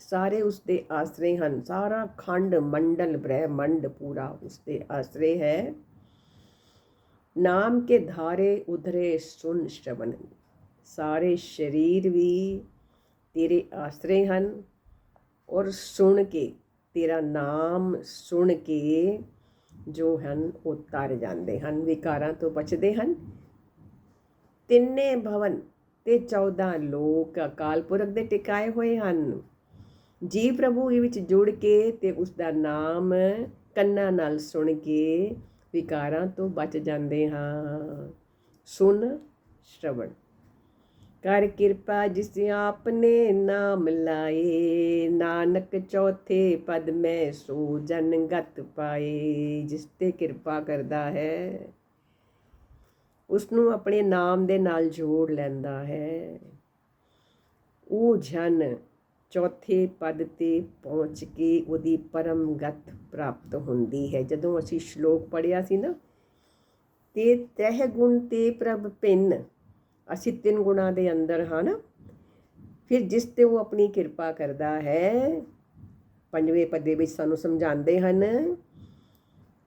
ਸਾਰੇ ਉਸਦੇ ਆਸਰੇ ਹਨ। ਸਾਰਾ ਖੰਡ ਮੰਡਲ ਬ੍ਰਹਿਮੰਡ ਪੂਰਾ ਉਸਦੇ ਆਸਰੇ ਹੈ। ਨਾਮ ਕੇ ਧਾਰੇ ਉਧਰੇ ਸੁਨ ਸ਼ਰਵਣ, ਸਾਰੇ ਸਰੀਰ ਵੀ ਤੇਰੇ ਆਸਰੇ ਹਨ। ਔਰ ਸੁਣ ਕੇ, ਤੇਰਾ ਨਾਮ ਸੁਣ ਕੇ ਜੋ ਹਨ ਉਹ ਤਰ ਜਾਂਦੇ ਹਨ, ਵਿਕਾਰਾਂ ਤੋਂ ਬਚਦੇ ਹਨ। ਤਿੰਨੇ ਭਵਨ ਤੇ 14 ਲੋਕ ਅਕਾਲ ਪੁਰਖ ਦੇ ਟਿਕਾਏ ਹੋਏ ਹਨ। ਜੀ ਪ੍ਰਭੂ ਵਿੱਚ ਜੁੜ ਕੇ ਤੇ ਉਸਦਾ ਨਾਮ ਕੰਨਾਂ ਨਾਲ ਸੁਣ ਕੇ ਵਿਕਾਰਾਂ ਤੋਂ ਬਚ ਜਾਂਦੇ ਹਾਂ। ਸੁਣ ਸ਼ਰਵਣ ਕਰ ਕਿਰਪਾ ਜਿਸ ਆਪਨੇ ਨਾਮ ਲਾਏ, ਨਾਨਕ ਚੌਥੇ ਪਦ ਮੈਂ ਸੋ ਜਨ ਗਤ ਪਾਏ। ਜਿਸ 'ਤੇ ਕਿਰਪਾ ਕਰਦਾ ਹੈ ਉਸਨੂੰ ਆਪਣੇ ਨਾਮ ਦੇ ਨਾਲ ਜੋੜ ਲੈਂਦਾ ਹੈ, ਉਹ ਜਨ ਚੌਥੇ ਪਦ 'ਤੇ ਪਹੁੰਚ ਕੇ ਉਹਦੀ ਪਰਮ ਗਤ ਪ੍ਰਾਪਤ ਹੁੰਦੀ ਹੈ। ਜਦੋਂ ਅਸੀਂ ਸ਼ਲੋਕ ਪੜ੍ਹਿਆ ਸੀ ਨਾ, ਤੇ ਤਹਿ ਗੁਣ ਤੇ ਪ੍ਰਭ ਭਿੰਨ, ਅਸੀਂ 3 ਗੁਣਾਂ ਦੇ ਅੰਦਰ ਹਨ। ਫਿਰ ਜਿਸ 'ਤੇ ਉਹ ਆਪਣੀ ਕਿਰਪਾ ਕਰਦਾ ਹੈ, 5ਵੇਂ ਪਦ ਦੇ ਵਿੱਚ ਸਾਨੂੰ ਸਮਝਾਉਂਦੇ ਹਨ,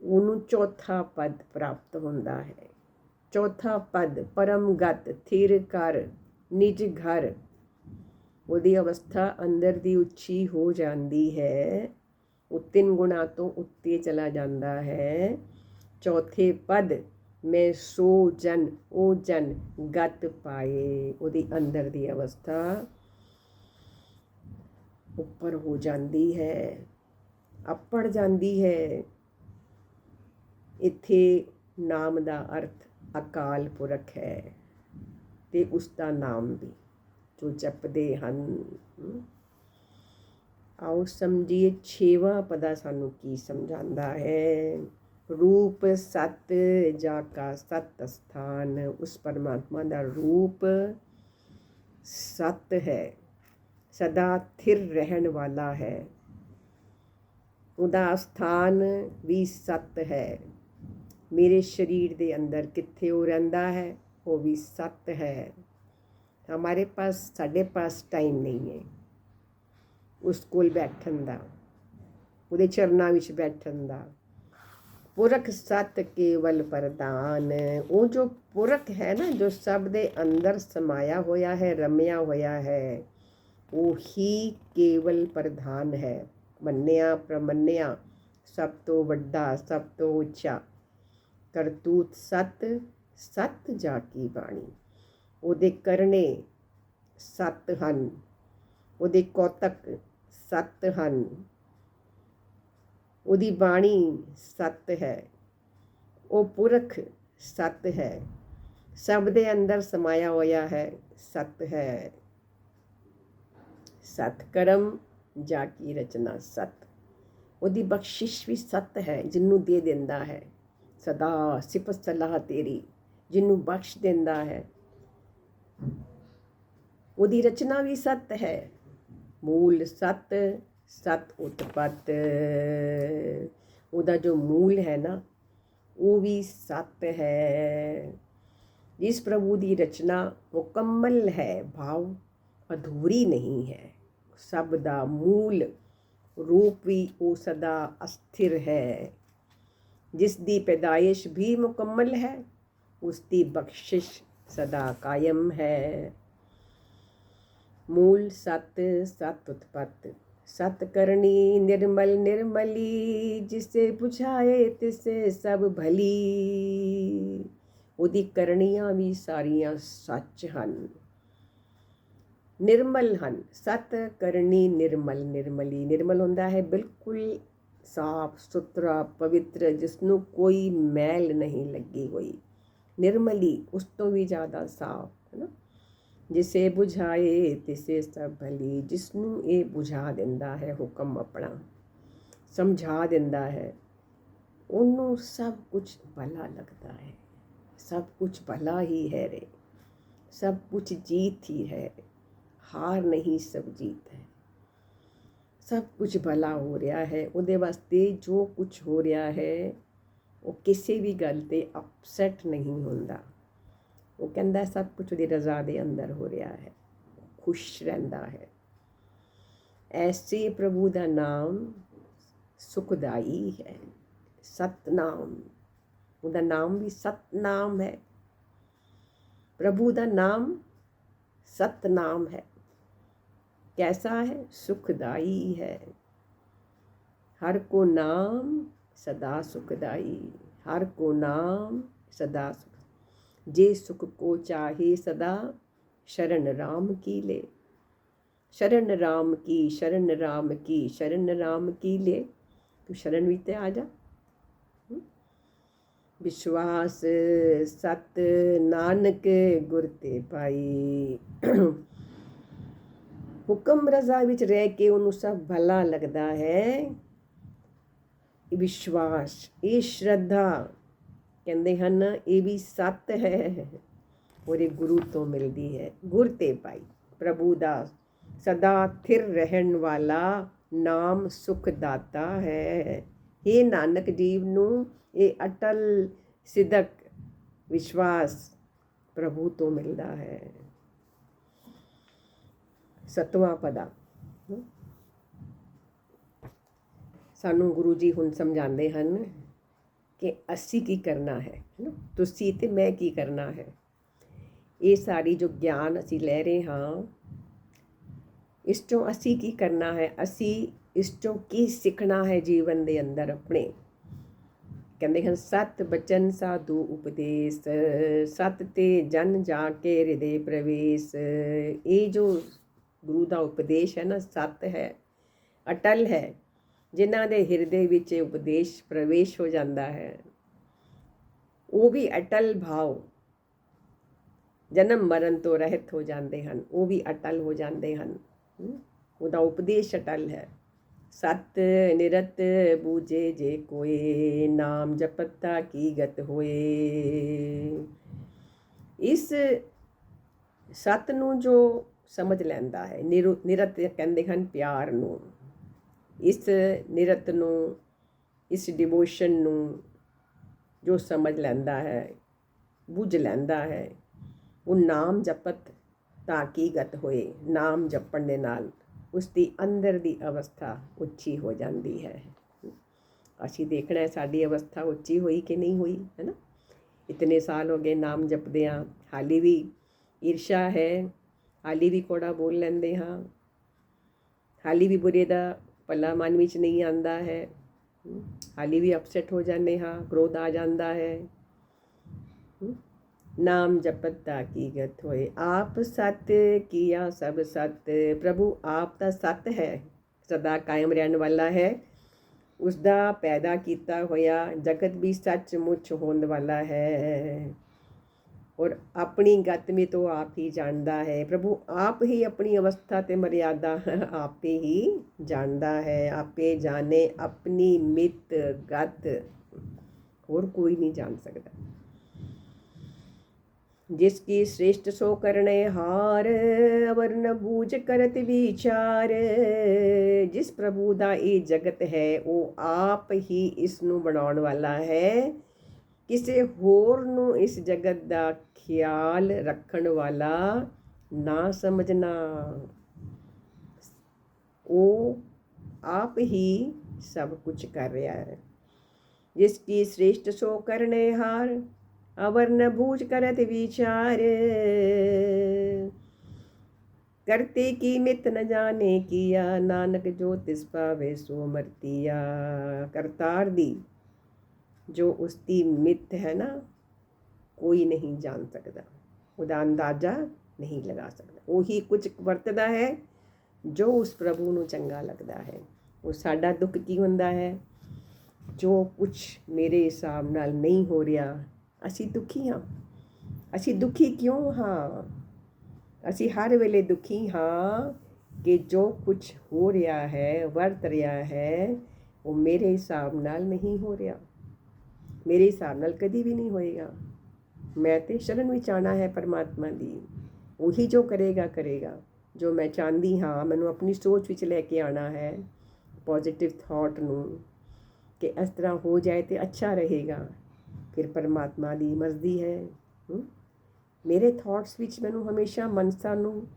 ਉਹਨੂੰ ਚੌਥਾ ਪਦ ਪ੍ਰਾਪਤ ਹੁੰਦਾ ਹੈ। ਚੌਥਾ ਪਦ ਪਰਮ ਗਤ, ਥਿਰ ਕਰ ਨਿਜ ਘਰ, ਉਹਦੀ ਅਵਸਥਾ ਅੰਦਰ ਦੀ ਉੱਚੀ ਹੋ ਜਾਂਦੀ ਹੈ। ਉਹ 3 ਗੁਣਾਂ ਤੋਂ ਉੱਤੇ ਚਲਾ ਜਾਂਦਾ ਹੈ। ਚੌਥੇ ਪਦ ਮੈਂ ਸੋ ਜਨ, ਉਹ ਜਨ ਗਤ ਪਾਏ, ਉਹਦੀ ਅੰਦਰ ਦੀ ਅਵਸਥਾ ਉੱਪਰ ਹੋ ਜਾਂਦੀ ਹੈ, ਅੱਪੜ ਜਾਂਦੀ ਹੈ। ਇੱਥੇ ਨਾਮ ਦਾ ਅਰਥ ਅਕਾਲ ਪੁਰਖ ਹੈ ਤੇ ਉਸਦਾ ਨਾਮ ਵੀ ਜੋ ਜਪਦੇ ਹਨ। ਆਓ ਸਮਝੀਏ 6ਵਾਂ ਪਦਾ ਸਾਨੂੰ ਕੀ ਸਮਝਾਉਂਦਾ ਹੈ। ਰੂਪ ਸਤ ਜਾ ਕਾ ਸਤ ਸਥਾਨ, ਉਸ ਪਰਮਾਤਮਾ ਦਾ ਰੂਪ ਸਤ ਹੈ, ਸਦਾ ਥਿਰ ਰਹਿਣ ਵਾਲਾ ਹੈ। ਉਹਦਾ ਸਥਾਨ ਵੀ ਸਤ ਹੈ। ਮੇਰੇ ਸਰੀਰ ਦੇ ਅੰਦਰ ਕਿੱਥੇ ਉਹ ਰਹਿੰਦਾ ਹੈ, ਉਹ ਵੀ ਸਤ ਹੈ। ਹਮਾਰੇ ਪਾਸ, ਸਾਡੇ ਪਾਸ ਟਾਈਮ ਨਹੀਂ ਹੈ ਉਸ ਕੋਲ ਬੈਠਣ ਦਾ, ਉਹਦੇ ਚਰਨਾਂ ਵਿੱਚ ਬੈਠਣ ਦਾ। ਪੁਰਖ ਸਤ ਕੇਵਲ ਪ੍ਰਧਾਨ, ਉਹ ਜੋ ਪੁਰਖ ਹੈ ਨਾ, ਜੋ ਸਭ ਦੇ ਅੰਦਰ ਸਮਾਇਆ ਹੋਇਆ ਹੈ, ਰਮਿਆ ਹੋਇਆ ਹੈ, ਉਹ ਹੀ ਕੇਵਲ ਪ੍ਰਧਾਨ ਹੈ। ਮੰਨਿਆ ਪ੍ਰਮੰਨਿਆ, ਸਭ ਤੋਂ ਵੱਡਾ, ਸਭ ਤੋਂ ਉੱਚਾ। ਕਰਤੂਤ ਸਤ, ਸਤ ਜਾ ਕੀ ਬਾਣੀ, ਉਹਦੇ ਕਰਨੇ ਸਤ ਹਨ, ਉਹਦੇ ਕੌਤਕ ਸਤ ਹਨ, ਉਹਦੀ ਬਾਣੀ ਸਤ ਹੈ, ਉਹ ਪੁਰਖ ਸਤ ਹੈ, ਸਭ ਦੇ ਅੰਦਰ ਸਮਾਇਆ ਹੋਇਆ ਹੈ, ਸਤ ਹੈ। ਸਤ ਕਰਮ ਜਾ ਕੀ ਰਚਨਾ ਸਤ, ਉਹਦੀ ਬਖਸ਼ਿਸ਼ ਵੀ ਸਤ ਹੈ, ਜਿਹਨੂੰ ਦੇ ਦਿੰਦਾ ਹੈ। ਸਦਾ ਸਿਫਤ ਸਲਾਹ ਤੇਰੀ, ਜਿਹਨੂੰ ਬਖਸ਼ ਦਿੰਦਾ ਹੈ। ਉਹਦੀ ਰਚਨਾ ਵੀ ਸਤ ਹੈ। ਮੂਲ ਸਤ, ਸਤ ਉਤਪਤ, ਉਹਦਾ ਜੋ ਮੂਲ ਹੈ ਨਾ, ਉਹ ਵੀ ਸਤ ਹੈ। ਜਿਸ ਪ੍ਰਭੂ ਦੀ ਰਚਨਾ ਮੁਕੰਮਲ ਹੈ, ਭਾਵ ਅਧੂਰੀ ਨਹੀਂ ਹੈ। ਸਭ ਦਾ ਮੂਲ ਰੂਪ ਵੀ ਉਹ ਸਦਾ ਅਸਥਿਰ ਹੈ। ਜਿਸ ਦੀ ਪੈਦਾਇਸ਼ ਵੀ ਮੁਕੰਮਲ ਹੈ, ਉਸ ਦੀ ਬਖਸ਼ਿਸ਼ ਸਦਾ ਕਾਇਮ ਹੈ। ਮੂਲ ਸਤ, ਸਤ ਉਤਪਤ, सत करनी निर्मल निर्मली, जिसे बुझाए तिसे सब भली। ਉਹਦੀ ਕਰਨੀਆਂ ਵੀ ਸਾਰੀਆਂ ਸੱਚ ਹਨ, ਨਿਰਮਲ ਹਨ। ਸਤ ਕਰਨੀ ਨਿਰਮਲ ਨਿਰਮਲੀ, ਨਿਰਮਲ ਹੁੰਦਾ ਹੈ ਬਿਲਕੁਲ ਸਾਫ ਸੁਥਰਾ ਪਵਿੱਤਰ, ਜਿਸ ਨੂੰ ਕੋਈ ਮੈਲ ਨਹੀਂ ਲੱਗੀ ਹੋਈ। ਨਿਰਮਲੀ ਉਸ ਤੋਂ ਵੀ ਜ਼ਿਆਦਾ ਸਾਫ, ਹੈ ਨਾ। ਜਿਸੇ ਬੁਝਾਏ ਤਿਸੇ ਸਭ ਭਲੀ, ਜਿਸ ਨੂੰ ਇਹ ਬੁਝਾ ਦਿੰਦਾ ਹੈ ਹੁਕਮ ਆਪਣਾ, ਸਮਝਾ ਦਿੰਦਾ ਹੈ, ਉਹਨੂੰ ਸਭ ਕੁਝ ਭਲਾ ਲੱਗਦਾ ਹੈ। सब कुछ भला ही है रे, सब कुछ जीत ही है, हार नहीं सब जीत है। सब कुछ भला हो रहा है ਉਹਦੇ ਵਾਸਤੇ। ਜੋ ਕੁਛ ਹੋ ਰਿਹਾ ਹੈ ਉਹ ਕਿਸੇ ਵੀ ਗੱਲ 'ਤੇ ਅਪਸੈਟ ਨਹੀਂ ਹੁੰਦਾ। ਉਹ ਕਹਿੰਦਾ ਸਭ ਕੁਛ ਉਹਦੀ ਰਜ਼ਾ ਦੇ ਅੰਦਰ ਹੋ ਰਿਹਾ ਹੈ, ਖੁਸ਼ ਰਹਿੰਦਾ ਹੈ। ਐਸੇ ਪ੍ਰਭੂ ਦਾ ਨਾਮ ਸੁਖਦਾਈ ਹੈ, ਸਤਨਾਮ। ਉਹਦਾ ਨਾਮ ਵੀ ਸਤਨਾਮ ਹੈ। प्रभु का नाम सतनाम है। कैसा है? सुखदाई है। हर को नाम सदा सुखदाई, हर को नाम सदा सुख। जे सुख को चाहे सदा, शरण राम की ले। शरण राम की, शरण राम की, शरण राम की ले। तू शरण भी ते आ जा। विश्वास सत नानक गुर ते पाई। हुक्म रजा विच रह के उन्होंने सब भला लगता है। विश्वास, ये श्रद्धा कहते हैं, ये भी सत है और ये गुरु तो मिलती है। गुर ते पाई, प्रभु दा सदा थिर रहन वाला नाम सुखदाता है। हे नानक जीव नू ये अटल सिदक विश्वास प्रभु तो मिलता है। सतवां पदा सानू गुरु जी हुण समझाते हैं कि असी की करना है ना, तुसी ते मैं की करना है। ये सारी जो ज्ञान असी ले रहे हाँ, इस चों असी की करना है, असी इस चों की सीखना है जीवन दे अंदर अपने। कहते हैं सत बचन साधु उपदेश, सत ते जन जाके हृदय प्रवेश। ये जो गुरु का उपदेश है ना, सत है, अटल है। जिन्हां दे हृदय विच उपदेश प्रवेश हो जाता है, वो भी अटल भाव, जन्म मरण तो रहत हो जाते हैं, वो भी अटल हो जाते हैं। उहदा उपदेश अटल है। सत निरत बूझे जे कोए, नाम जपता की गत होए। इस सत नू जो समझ लैंदा है, निरत कहते हैं प्यार नू, इस निरत नू, इस डिवोशन नू जो समझ लैंदा है, बुझ लैंदा है, वो नाम जपत ताकि गत होए। नाम जपण दे नाल उसकी अंदर की अवस्था उच्ची हो जाती है। असी देखना है साड़ी अवस्था उच्ची हुई कि नहीं हुई, है ना। इतने साल हो गए नाम जपदे हाँ, हाली भी ईर्षा है, हाली भी कोड़ा बोल लेंदे हाँ, हाली भी बुरे दा भला मन विच नहीं आंदा है, हाली भी अपसेट हो जाने हाँ, क्रोध आ जाता है। नाम जपता की गत होए, आप सत किया सब सत। प्रभु आप तो सत है, सदा कायम रहने वाला है। उसका पैदा किया होया जगत भी सचमुच होने वाला है, और अपनी गत में तो आप ही जानता है। प्रभु आप ही अपनी अवस्था ते मर्यादा आप ही जानता है। आपे जाने अपनी मित गत, और कोई नहीं जान सकता। जिसकी श्रेष्ठ सो करने हार, अवर न बूझ करत विचार। जिस प्रभु दा ये जगत है वो आप ही इसनू बनाउण वाला है। किसे होर नू इस जगत दा ख्याल रखण वाला ना समझना। वो आप ही सब कुछ कर रहा है। जिसकी श्रेष्ठ सो करने हार, अवर न बूझ करत विचार। करते की मित न जाने किया, नानक जो तिस पावे सो मरतिया। करतार दी जो उसकी मित है ना, कोई नहीं जान सकता, ਉਹਦਾ ਅੰਦਾਜ਼ਾ ਨਹੀਂ ਲਗਾ ਸਕਦਾ। ਉਹੀ ਕੁਝ ਵਰਤਦਾ ਹੈ ਜੋ ਉਸ ਪ੍ਰਭੂ ਨੂੰ ਚੰਗਾ ਲੱਗਦਾ ਹੈ। ਉਹ ਸਾਡਾ ਦੁੱਖ ਕੀ ਹੁੰਦਾ ਹੈ? ਜੋ ਕੁਛ ਮੇਰੇ ਹਿਸਾਬ ਨਾਲ ਨਹੀਂ ਹੋ ਰਿਹਾ, ਅਸੀਂ ਦੁਖੀ ਹਾਂ। ਅਸੀਂ ਦੁਖੀ ਕਿਉਂ ਹਾਂ? ਅਸੀਂ ਹਰ ਵੇਲੇ ਦੁਖੀ ਹਾਂ ਕਿ ਜੋ ਕੁਛ ਹੋ ਰਿਹਾ ਹੈ, ਵਰਤ ਰਿਹਾ ਹੈ, ਉਹ ਮੇਰੇ ਹਿਸਾਬ ਨਾਲ ਨਹੀਂ ਹੋ ਰਿਹਾ। ਮੇਰੇ ਹਿਸਾਬ ਨਾਲ ਕਦੀ ਵੀ ਨਹੀਂ ਹੋਏਗਾ। ਮੈਂ ਤਾਂ ਸ਼ਰਨ ਵਿੱਚ ਆਉਣਾ ਹੈ ਪਰਮਾਤਮਾ ਦੀ। ਉਹੀ ਜੋ ਕਰੇਗਾ ਕਰੇਗਾ। ਜੋ ਮੈਂ ਚਾਹੁੰਦੀ ਹਾਂ, ਮੈਨੂੰ ਆਪਣੀ ਸੋਚ ਵਿੱਚ ਲੈ ਕੇ ਆਉਣਾ ਹੈ ਪੋਜ਼ੀਟਿਵ ਥਾਟ ਨੂੰ, ਕਿ ਇਸ ਤਰ੍ਹਾਂ ਹੋ ਜਾਏ ਤਾਂ ਅੱਛਾ ਰਹੇਗਾ। ਫਿਰ ਪਰਮਾਤਮਾ ਦੀ ਮਰਜ਼ੀ ਹੈ। ਮੇਰੇ ਥਾਟਸ ਵਿੱਚ ਮੈਨੂੰ ਹਮੇਸ਼ਾ ਮਨਸਾ ਨੂੰ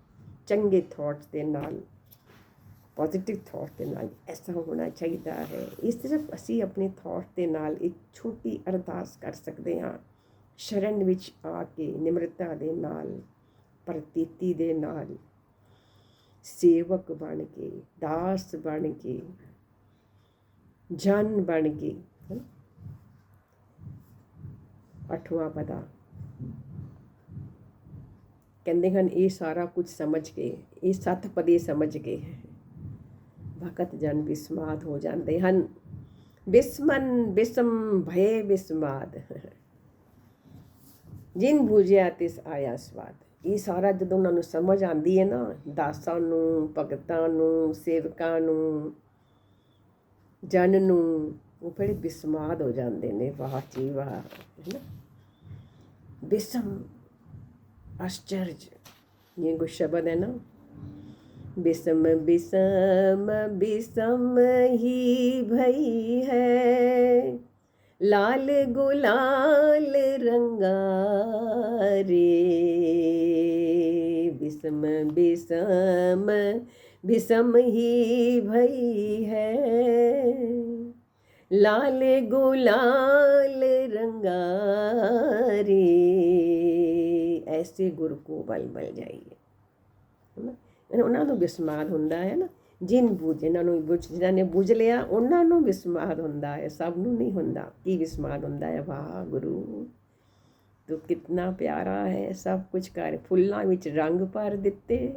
ਚੰਗੇ ਥਾਟਸ ਦੇ ਨਾਲ, ਪੋਜ਼ੀਟਿਵ ਥਾਟ ਦੇ ਨਾਲ ਐਸਾ ਹੋਣਾ ਚਾਹੀਦਾ ਹੈ। ਇਸ ਤਰ੍ਹਾਂ ਅਸੀਂ ਆਪਣੇ ਥਾਟ ਦੇ ਨਾਲ ਇੱਕ ਛੋਟੀ ਅਰਦਾਸ ਕਰ ਸਕਦੇ ਹਾਂ, ਸ਼ਰਨ ਵਿੱਚ ਆ ਕੇ ਨਿਮਰਤਾ ਦੇ ਨਾਲ, ਪ੍ਰਤੀਤੀ ਦੇ ਨਾਲ, ਸੇਵਕ ਬਣ ਕੇ, ਦਾਸ ਬਣ ਕੇ, ਜਨ ਬਣ ਕੇ। 8ਵਾਂ ਪਦਾ ਕਹਿੰਦੇ ਹਨ, ਇਹ ਸਾਰਾ ਕੁਝ ਸਮਝ ਕੇ, ਇਹ 7 ਪਦੇ ਸਮਝ ਕੇ ਭਗਤ ਜਨ ਬਿਸਮਾਦ ਹੋ ਜਾਂਦੇ ਹਨ। ਬਿਸਮਨ ਬਿਸਮ ਭਏ ਬਿਸਮਾਦ, ਜਿਨ ਬੂਝਿਆ ਤਿਸ ਆਇਆ ਸਵਾਦ। ਇਹ ਸਾਰਾ ਜਦੋਂ ਉਹਨਾਂ ਨੂੰ ਸਮਝ ਆਉਂਦੀ ਹੈ ਨਾ, ਦਾਸਾਂ ਨੂੰ, ਭਗਤਾਂ ਨੂੰ, ਸੇਵਕਾਂ ਨੂੰ, ਜਨ ਨੂੰ, ਉਹ ਬੜੇ ਬਿਸਮਾਦ ਹੋ ਜਾਂਦੇ ਨੇ। ਵਾਹ ਜੀ ਵਾਹ, ਹੈ ਨਾ। ਬਿਸਮ ਆਸ਼ਚਰਜ, ये कुछ शब्द है ना। बिसम बिसम बिसम ही भई है, लाल गुलाल रंगा रे। बिसम बिसम बिसम ही भई है, लाल गुलाल रंगा रे। ऐसे गुरु को बल मिल जाइए, है ना। ਉਹਨਾਂ ਨੂੰ ਵਿਸਮਾਦ ਹੁੰਦਾ ਹੈ ਨਾ। ਜਿਨ੍ਹਾਂ ਨੂੰ ਜਿਨ੍ਹਾਂ ਨੇ ਬੁੱਝ ਲਿਆ ਉਹਨਾਂ ਨੂੰ ਵਿਸਮਾਦ ਹੁੰਦਾ ਹੈ, ਸਭ ਨੂੰ ਨਹੀਂ ਹੁੰਦਾ। ਕੀ ਵਿਸਮਾਦ ਹੁੰਦਾ ਹੈ? ਵਾਹ ਗੁਰੂ, ਤੂੰ ਕਿਤਨਾ ਪਿਆਰਾ ਹੈ, ਸਭ ਕੁਝ ਕਰ। ਫੁੱਲਾਂ ਵਿੱਚ ਰੰਗ ਭਰ ਦਿੱਤੇ,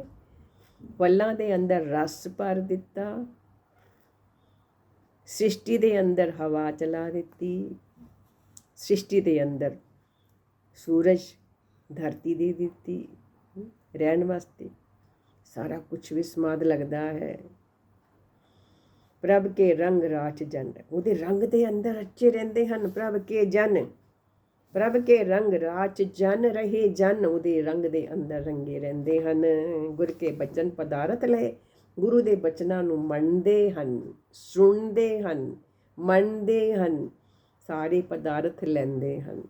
ਫਲਾਂ ਦੇ ਅੰਦਰ ਰਸ ਭਰ ਦਿੱਤਾ, ਸ੍ਰਿਸ਼ਟੀ ਦੇ ਅੰਦਰ ਹਵਾ ਚਲਾ ਦਿੱਤੀ, ਸ੍ਰਿਸ਼ਟੀ ਦੇ ਅੰਦਰ ਸੂਰਜ ਧਰਤੀ ਦੇ ਦਿੱਤੀ ਰਹਿਣ ਵਾਸਤੇ। ਸਾਰਾ ਕੁਛ ਵਿਸਮਾਦ ਲੱਗਦਾ ਹੈ। ਪ੍ਰਭ ਕੇ ਰੰਗ ਰਾਚ ਜਨ, ਉਹਦੇ ਰੰਗ ਦੇ ਅੰਦਰ ਰਚੇ ਰਹਿੰਦੇ ਹਨ। ਪ੍ਰਭ ਕੇ ਜਨ, ਪ੍ਰਭ ਕੇ ਰੰਗ ਰਾਚ ਜਨ ਰਹੇ ਜਨ, ਉਹਦੇ ਰੰਗ ਦੇ ਅੰਦਰ ਰੰਗੇ ਰਹਿੰਦੇ ਹਨ। ਗੁਰ ਕੇ ਬਚਨ ਪਦਾਰਥ ਲਏ, ਗੁਰੂ ਦੇ ਬਚਨਾਂ ਨੂੰ ਮੰਨਦੇ ਹਨ, ਸੁਣਦੇ ਹਨ, ਮੰਨਦੇ ਹਨ, ਸਾਰੇ ਪਦਾਰਥ ਲੈਂਦੇ ਹਨ।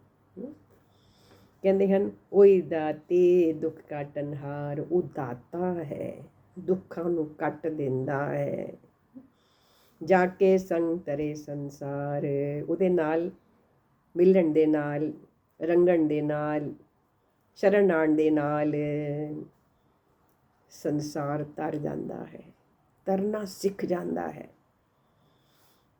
ਕਹਿੰਦੇ ਹਨ, ਉਹੀ ਦਾਤੇ ਦੁੱਖ ਕਾਟਨਹਾਰ, ਉਹ ਦਾਤਾ ਹੈ, ਦੁੱਖਾਂ ਨੂੰ ਕੱਟ ਦਿੰਦਾ ਹੈ। ਜਾ ਕੇ ਸੰਗ ਤਰੇ ਸੰਸਾਰ, ਉਹਦੇ ਨਾਲ ਮਿਲਣ ਦੇ ਨਾਲ, ਰੰਗਣ ਦੇ ਨਾਲ, ਸ਼ਰਨ ਆਉਣ ਦੇ ਨਾਲ ਸੰਸਾਰ ਤਰ ਜਾਂਦਾ ਹੈ, ਤਰਨਾ ਸਿੱਖ ਜਾਂਦਾ ਹੈ।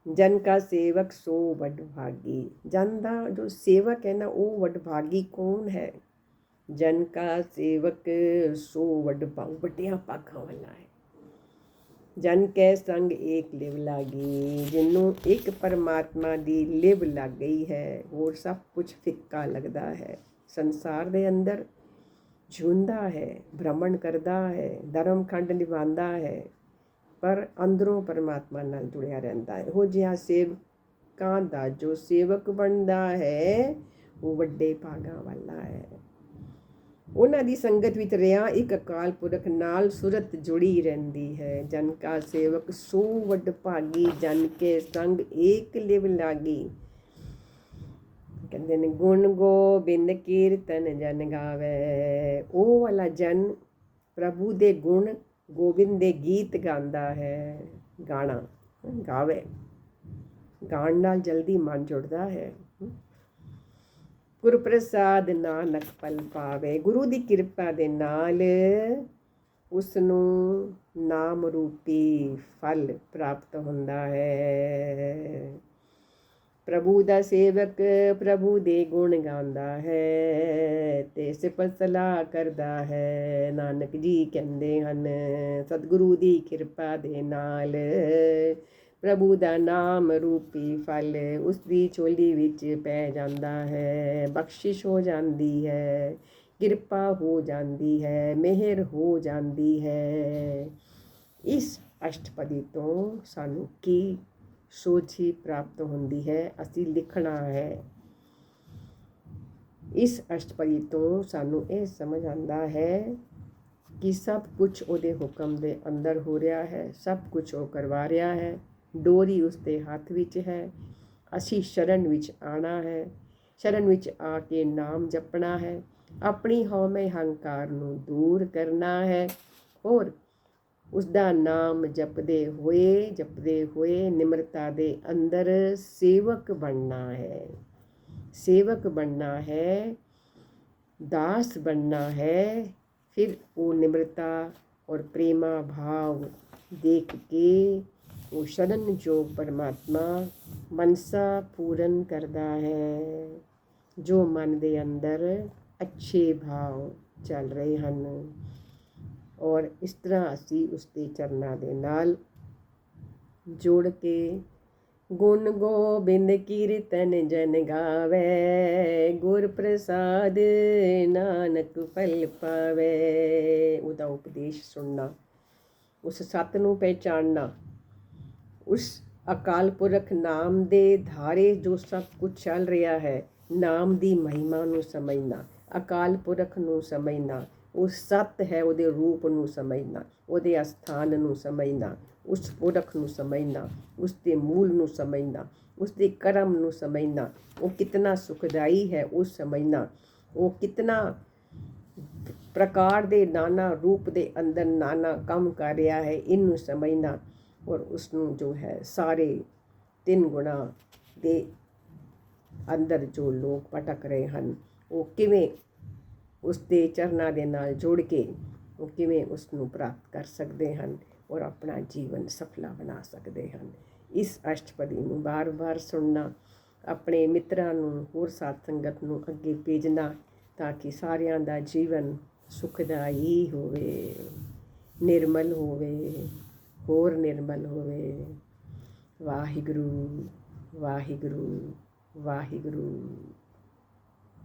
ਜਨ ਕਾ ਸੇਵਕ ਸੋ ਵਡਭਾਗੀ, ਜਨ ਦਾ ਜੋ ਸੇਵਕ ਹੈ ਨਾ, ਉਹ ਵਡਭਾਗੀ ਕੌਣ ਹੈ? ਜਨ ਕਾ ਸੇਵਕ ਸੋ ਵੱਡਿਆਂ ਭਾਗਾਂ ਵਾਲਾ ਹੈ। ਜਨ ਕੈ ਸੰਗ ਏਕ ਲਿਵ ਲਾਗੀ, ਜਿਹਨੂੰ ਇੱਕ ਪਰਮਾਤਮਾ ਦੀ ਲਿਵ ਲੱਗ ਗਈ ਹੈ, ਹੋਰ ਸਭ ਕੁਝ ਫਿੱਕਾ ਲੱਗਦਾ ਹੈ। ਸੰਸਾਰ ਦੇ ਅੰਦਰ ਝੂੰਦਾ ਹੈ, ਭ੍ਰਮਣ ਕਰਦਾ ਹੈ, ਧਰਮ ਖੰਡ ਨਿਭਾਉਂਦਾ ਹੈ, ਪਰ ਅੰਦਰੋਂ ਪਰਮਾਤਮਾ ਨਾਲ ਜੁੜਿਆ ਰਹਿੰਦਾ ਹੈ। ਇਹੋ ਜਿਹਾ ਸੇਵਕਾਂ ਦਾ ਜੋ ਸੇਵਕ ਬਣਦਾ ਹੈ, ਉਹ ਵੱਡੇ ਭਾਗਾਂ ਵਾਲਾ ਹੈ। ਉਹਨਾਂ ਦੀ ਸੰਗਤ ਵਿੱਚ ਰਿਹਾ ਇੱਕ ਅਕਾਲ ਪੁਰਖ ਨਾਲ ਸੁਰਤ ਜੁੜੀ ਰਹਿੰਦੀ ਹੈ। ਜਨ ਕਾ ਸੇਵਕ ਸੋ ਵਡਭਾਗੀ, ਜਨ ਕੇ ਸੰਗ ਏਕ ਲਿਵ ਲਾਗੀ। ਕਹਿੰਦੇ ਨੇ, ਗੁਣ ਗੋਬਿੰਦ ਕੀਰਤਨ ਜਨ ਗਾਵੇ। ਉਹ ਵਾਲਾ ਜਨ ਪ੍ਰਭੂ ਦੇ ਗੁਣ, ਗੋਬਿੰਦ ਦੇ ਗੀਤ ਗਾਉਂਦਾ ਹੈ। ਗਾਣਾ ਗਾਵੇ, ਗਾਣ ਨਾਲ ਜਲਦੀ ਮਨ ਜੁੜਦਾ ਹੈ। ਗੁਰ ਪ੍ਰਸਾਦ ਨਾਨਕ ਪਲ ਪਾਵੇ, ਗੁਰੂ ਦੀ ਕਿਰਪਾ ਦੇ ਨਾਲ ਉਸ ਨੂੰ ਨਾਮ ਰੂਪੀ ਫਲ ਪ੍ਰਾਪਤ ਹੁੰਦਾ ਹੈ। ਪ੍ਰਭੂ ਦਾ ਸੇਵਕ ਪ੍ਰਭੂ ਦੇ ਗੁਣ ਗਾਉਂਦਾ ਹੈ ਤੇ ਸਿਫਤ ਸਲਾਹ ਕਰਦਾ ਹੈ। ਨਾਨਕ ਜੀ ਕਹਿੰਦੇ ਹਨ, ਸਤਿਗੁਰੂ ਦੀ ਕਿਰਪਾ ਦੇ ਨਾਲ ਪ੍ਰਭੂ ਦਾ ਨਾਮ ਰੂਪੀ ਫਲ ਉਸ ਦੀ ਝੋਲੀ ਵਿੱਚ ਪੈ ਜਾਂਦਾ ਹੈ। ਬਖਸ਼ਿਸ਼ ਹੋ ਜਾਂਦੀ ਹੈ, ਕਿਰਪਾ ਹੋ ਜਾਂਦੀ ਹੈ, ਮਿਹਰ ਹੋ ਜਾਂਦੀ ਹੈ। ਇਸ ਅਸ਼ਟਪਦੀ ਤੋਂ ਸਾਨੂੰ ਕੀ ਸੋਝੀ ਪ੍ਰਾਪਤ ਹੁੰਦੀ ਹੈ, ਅਸੀਂ ਲਿਖਣਾ ਹੈ। ਇਸ ਅਸ਼ਟਪਦੀ ਤੋਂ ਸਾਨੂੰ ਇਹ ਸਮਝ ਆਉਂਦਾ ਹੈ ਕਿ ਸਭ ਕੁਝ ਉਹਦੇ ਹੁਕਮ ਦੇ ਅੰਦਰ ਹੋ ਰਿਹਾ ਹੈ, ਸਭ ਕੁਝ ਉਹ ਕਰਵਾ ਰਿਹਾ ਹੈ। ਡੋਰੀ ਉਸ ਦੇ ਹੱਥ ਵਿੱਚ ਹੈ। ਅਸੀਂ ਸ਼ਰਨ ਵਿੱਚ ਆਉਣਾ ਹੈ, ਸ਼ਰਨ ਵਿੱਚ ਆ ਕੇ ਨਾਮ ਜਪਣਾ ਹੈ, ਆਪਣੀ ਹਉਮੈ ਹੰਕਾਰ ਨੂੰ ਦੂਰ ਕਰਨਾ ਹੈ ਔਰ ਉਸ ਦਾ ਨਾਮ ਜਪਦੇ ਹੋਏ ਨਿਮਰਤਾ ਦੇ ਅੰਦਰ ਸੇਵਕ ਬਣਨਾ ਹੈ। ਸੇਵਕ ਬਣਨਾ ਹੈ, ਦਾਸ ਬਣਨਾ ਹੈ। ਫਿਰ ਉਹ ਨਿਮਰਤਾ ਔਰ ਪ੍ਰੇਮਾ ਭਾਵ ਦੇਖ ਕੇ ਉਹ ਸ਼ਰਨ ਜੋ ਪਰਮਾਤਮਾ ਮਨਸਾ ਪੂਰਨ ਕਰਦਾ ਹੈ। ਜੋ ਮਨ ਦੇ ਅੰਦਰ ਅੱਛੇ ਭਾਵ ਚੱਲ ਰਹੇ ਹਨ ਔਰ ਇਸ ਤਰ੍ਹਾਂ ਅਸੀਂ ਉਸ ਦੇ ਚਰਨਾਂ ਦੇ ਨਾਲ ਜੋੜ ਕੇ ਗੁਣ ਗੋਬਿੰਦ ਕੀਰਤਨ ਜਨ ਗਾਵੇ, ਗੁਰ ਪ੍ਰਸਾਦ ਨਾਨਕ ਫਲ ਪਾਵੇ। ਉਹਦਾ ਉਪਦੇਸ਼ ਸੁਣਨਾ, ਉਸ ਸੱਤ ਨੂੰ ਪਹਿਚਾਨਣਾ, ਉਸ ਅਕਾਲ ਪੁਰਖ ਨਾਮ ਦੇ ਧਾਰੇ ਜੋ ਸਭ ਕੁਝ ਚੱਲ ਰਿਹਾ ਹੈ, ਨਾਮ ਦੀ ਮਹਿਮਾ ਨੂੰ ਸਮਝਣਾ, ਅਕਾਲ ਪੁਰਖ ਨੂੰ ਸਮਝਣਾ, ਉਹ ਸੱਤ ਹੈ ਉਹਦੇ ਰੂਪ ਨੂੰ ਸਮਝਣਾ, ਉਹਦੇ ਅਸਥਾਨ ਨੂੰ ਸਮਝਣਾ, ਉਸ ਪੁਰਖ ਨੂੰ ਸਮਝਣਾ, ਉਸ ਦੇ ਮੂਲ ਨੂੰ ਸਮਝਣਾ, ਉਸ ਦੇ ਕਰਮ ਨੂੰ ਸਮਝਣਾ, ਉਹ ਕਿਤਨਾ ਸੁਖਦਾਈ ਹੈ ਉਹ ਸਮਝਣਾ, ਉਹ ਕਿਤਨਾ ਪ੍ਰਕਾਰ ਦੇ ਨਾਨਾ ਰੂਪ ਦੇ ਅੰਦਰ ਨਾਨਾ ਕੰਮ ਕਰ ਰਿਹਾ ਹੈ ਇਹਨੂੰ ਸਮਝਣਾ ਔਰ ਉਸ ਨੂੰ ਜੋ ਹੈ ਸਾਰੇ ਤਿੰਨ ਗੁਣਾ ਦੇ ਅੰਦਰ ਜੋ ਲੋਕ ਭਟਕ ਰਹੇ ਹਨ ਉਹ ਕਿਵੇਂ ਉਸ ਦੇ ਚਰਨਾਂ ਦੇ ਨਾਲ ਜੁੜ ਕੇ ਉਹ ਕਿਵੇਂ ਉਸ ਨੂੰ ਪ੍ਰਾਪਤ ਕਰ ਸਕਦੇ ਹਨ ਔਰ ਆਪਣਾ ਜੀਵਨ ਸਫਲਾ ਬਣਾ ਸਕਦੇ ਹਨ। ਇਸ ਅਸ਼ਟਪਦੀ ਨੂੰ ਬਾਰ-ਬਾਰ ਸੁਣਨਾ, ਆਪਣੇ ਮਿੱਤਰਾਂ ਨੂੰ, ਹੋਰ ਸਾਧ ਸੰਗਤ ਨੂੰ ਅੱਗੇ ਭੇਜਣਾ ਤਾਂ ਕਿ ਸਾਰਿਆਂ ਦਾ ਜੀਵਨ ਸੁਖਦਾਈ ਹੋਵੇ, ਨਿਰਮਲ ਹੋਵੇ, ਹੋਰ ਨਿਰਮਲ ਹੋਵੇ। ਵਾਹਿਗੁਰੂ ਵਾਹਿਗੁਰੂ ਵਾਹਿਗੁਰੂ।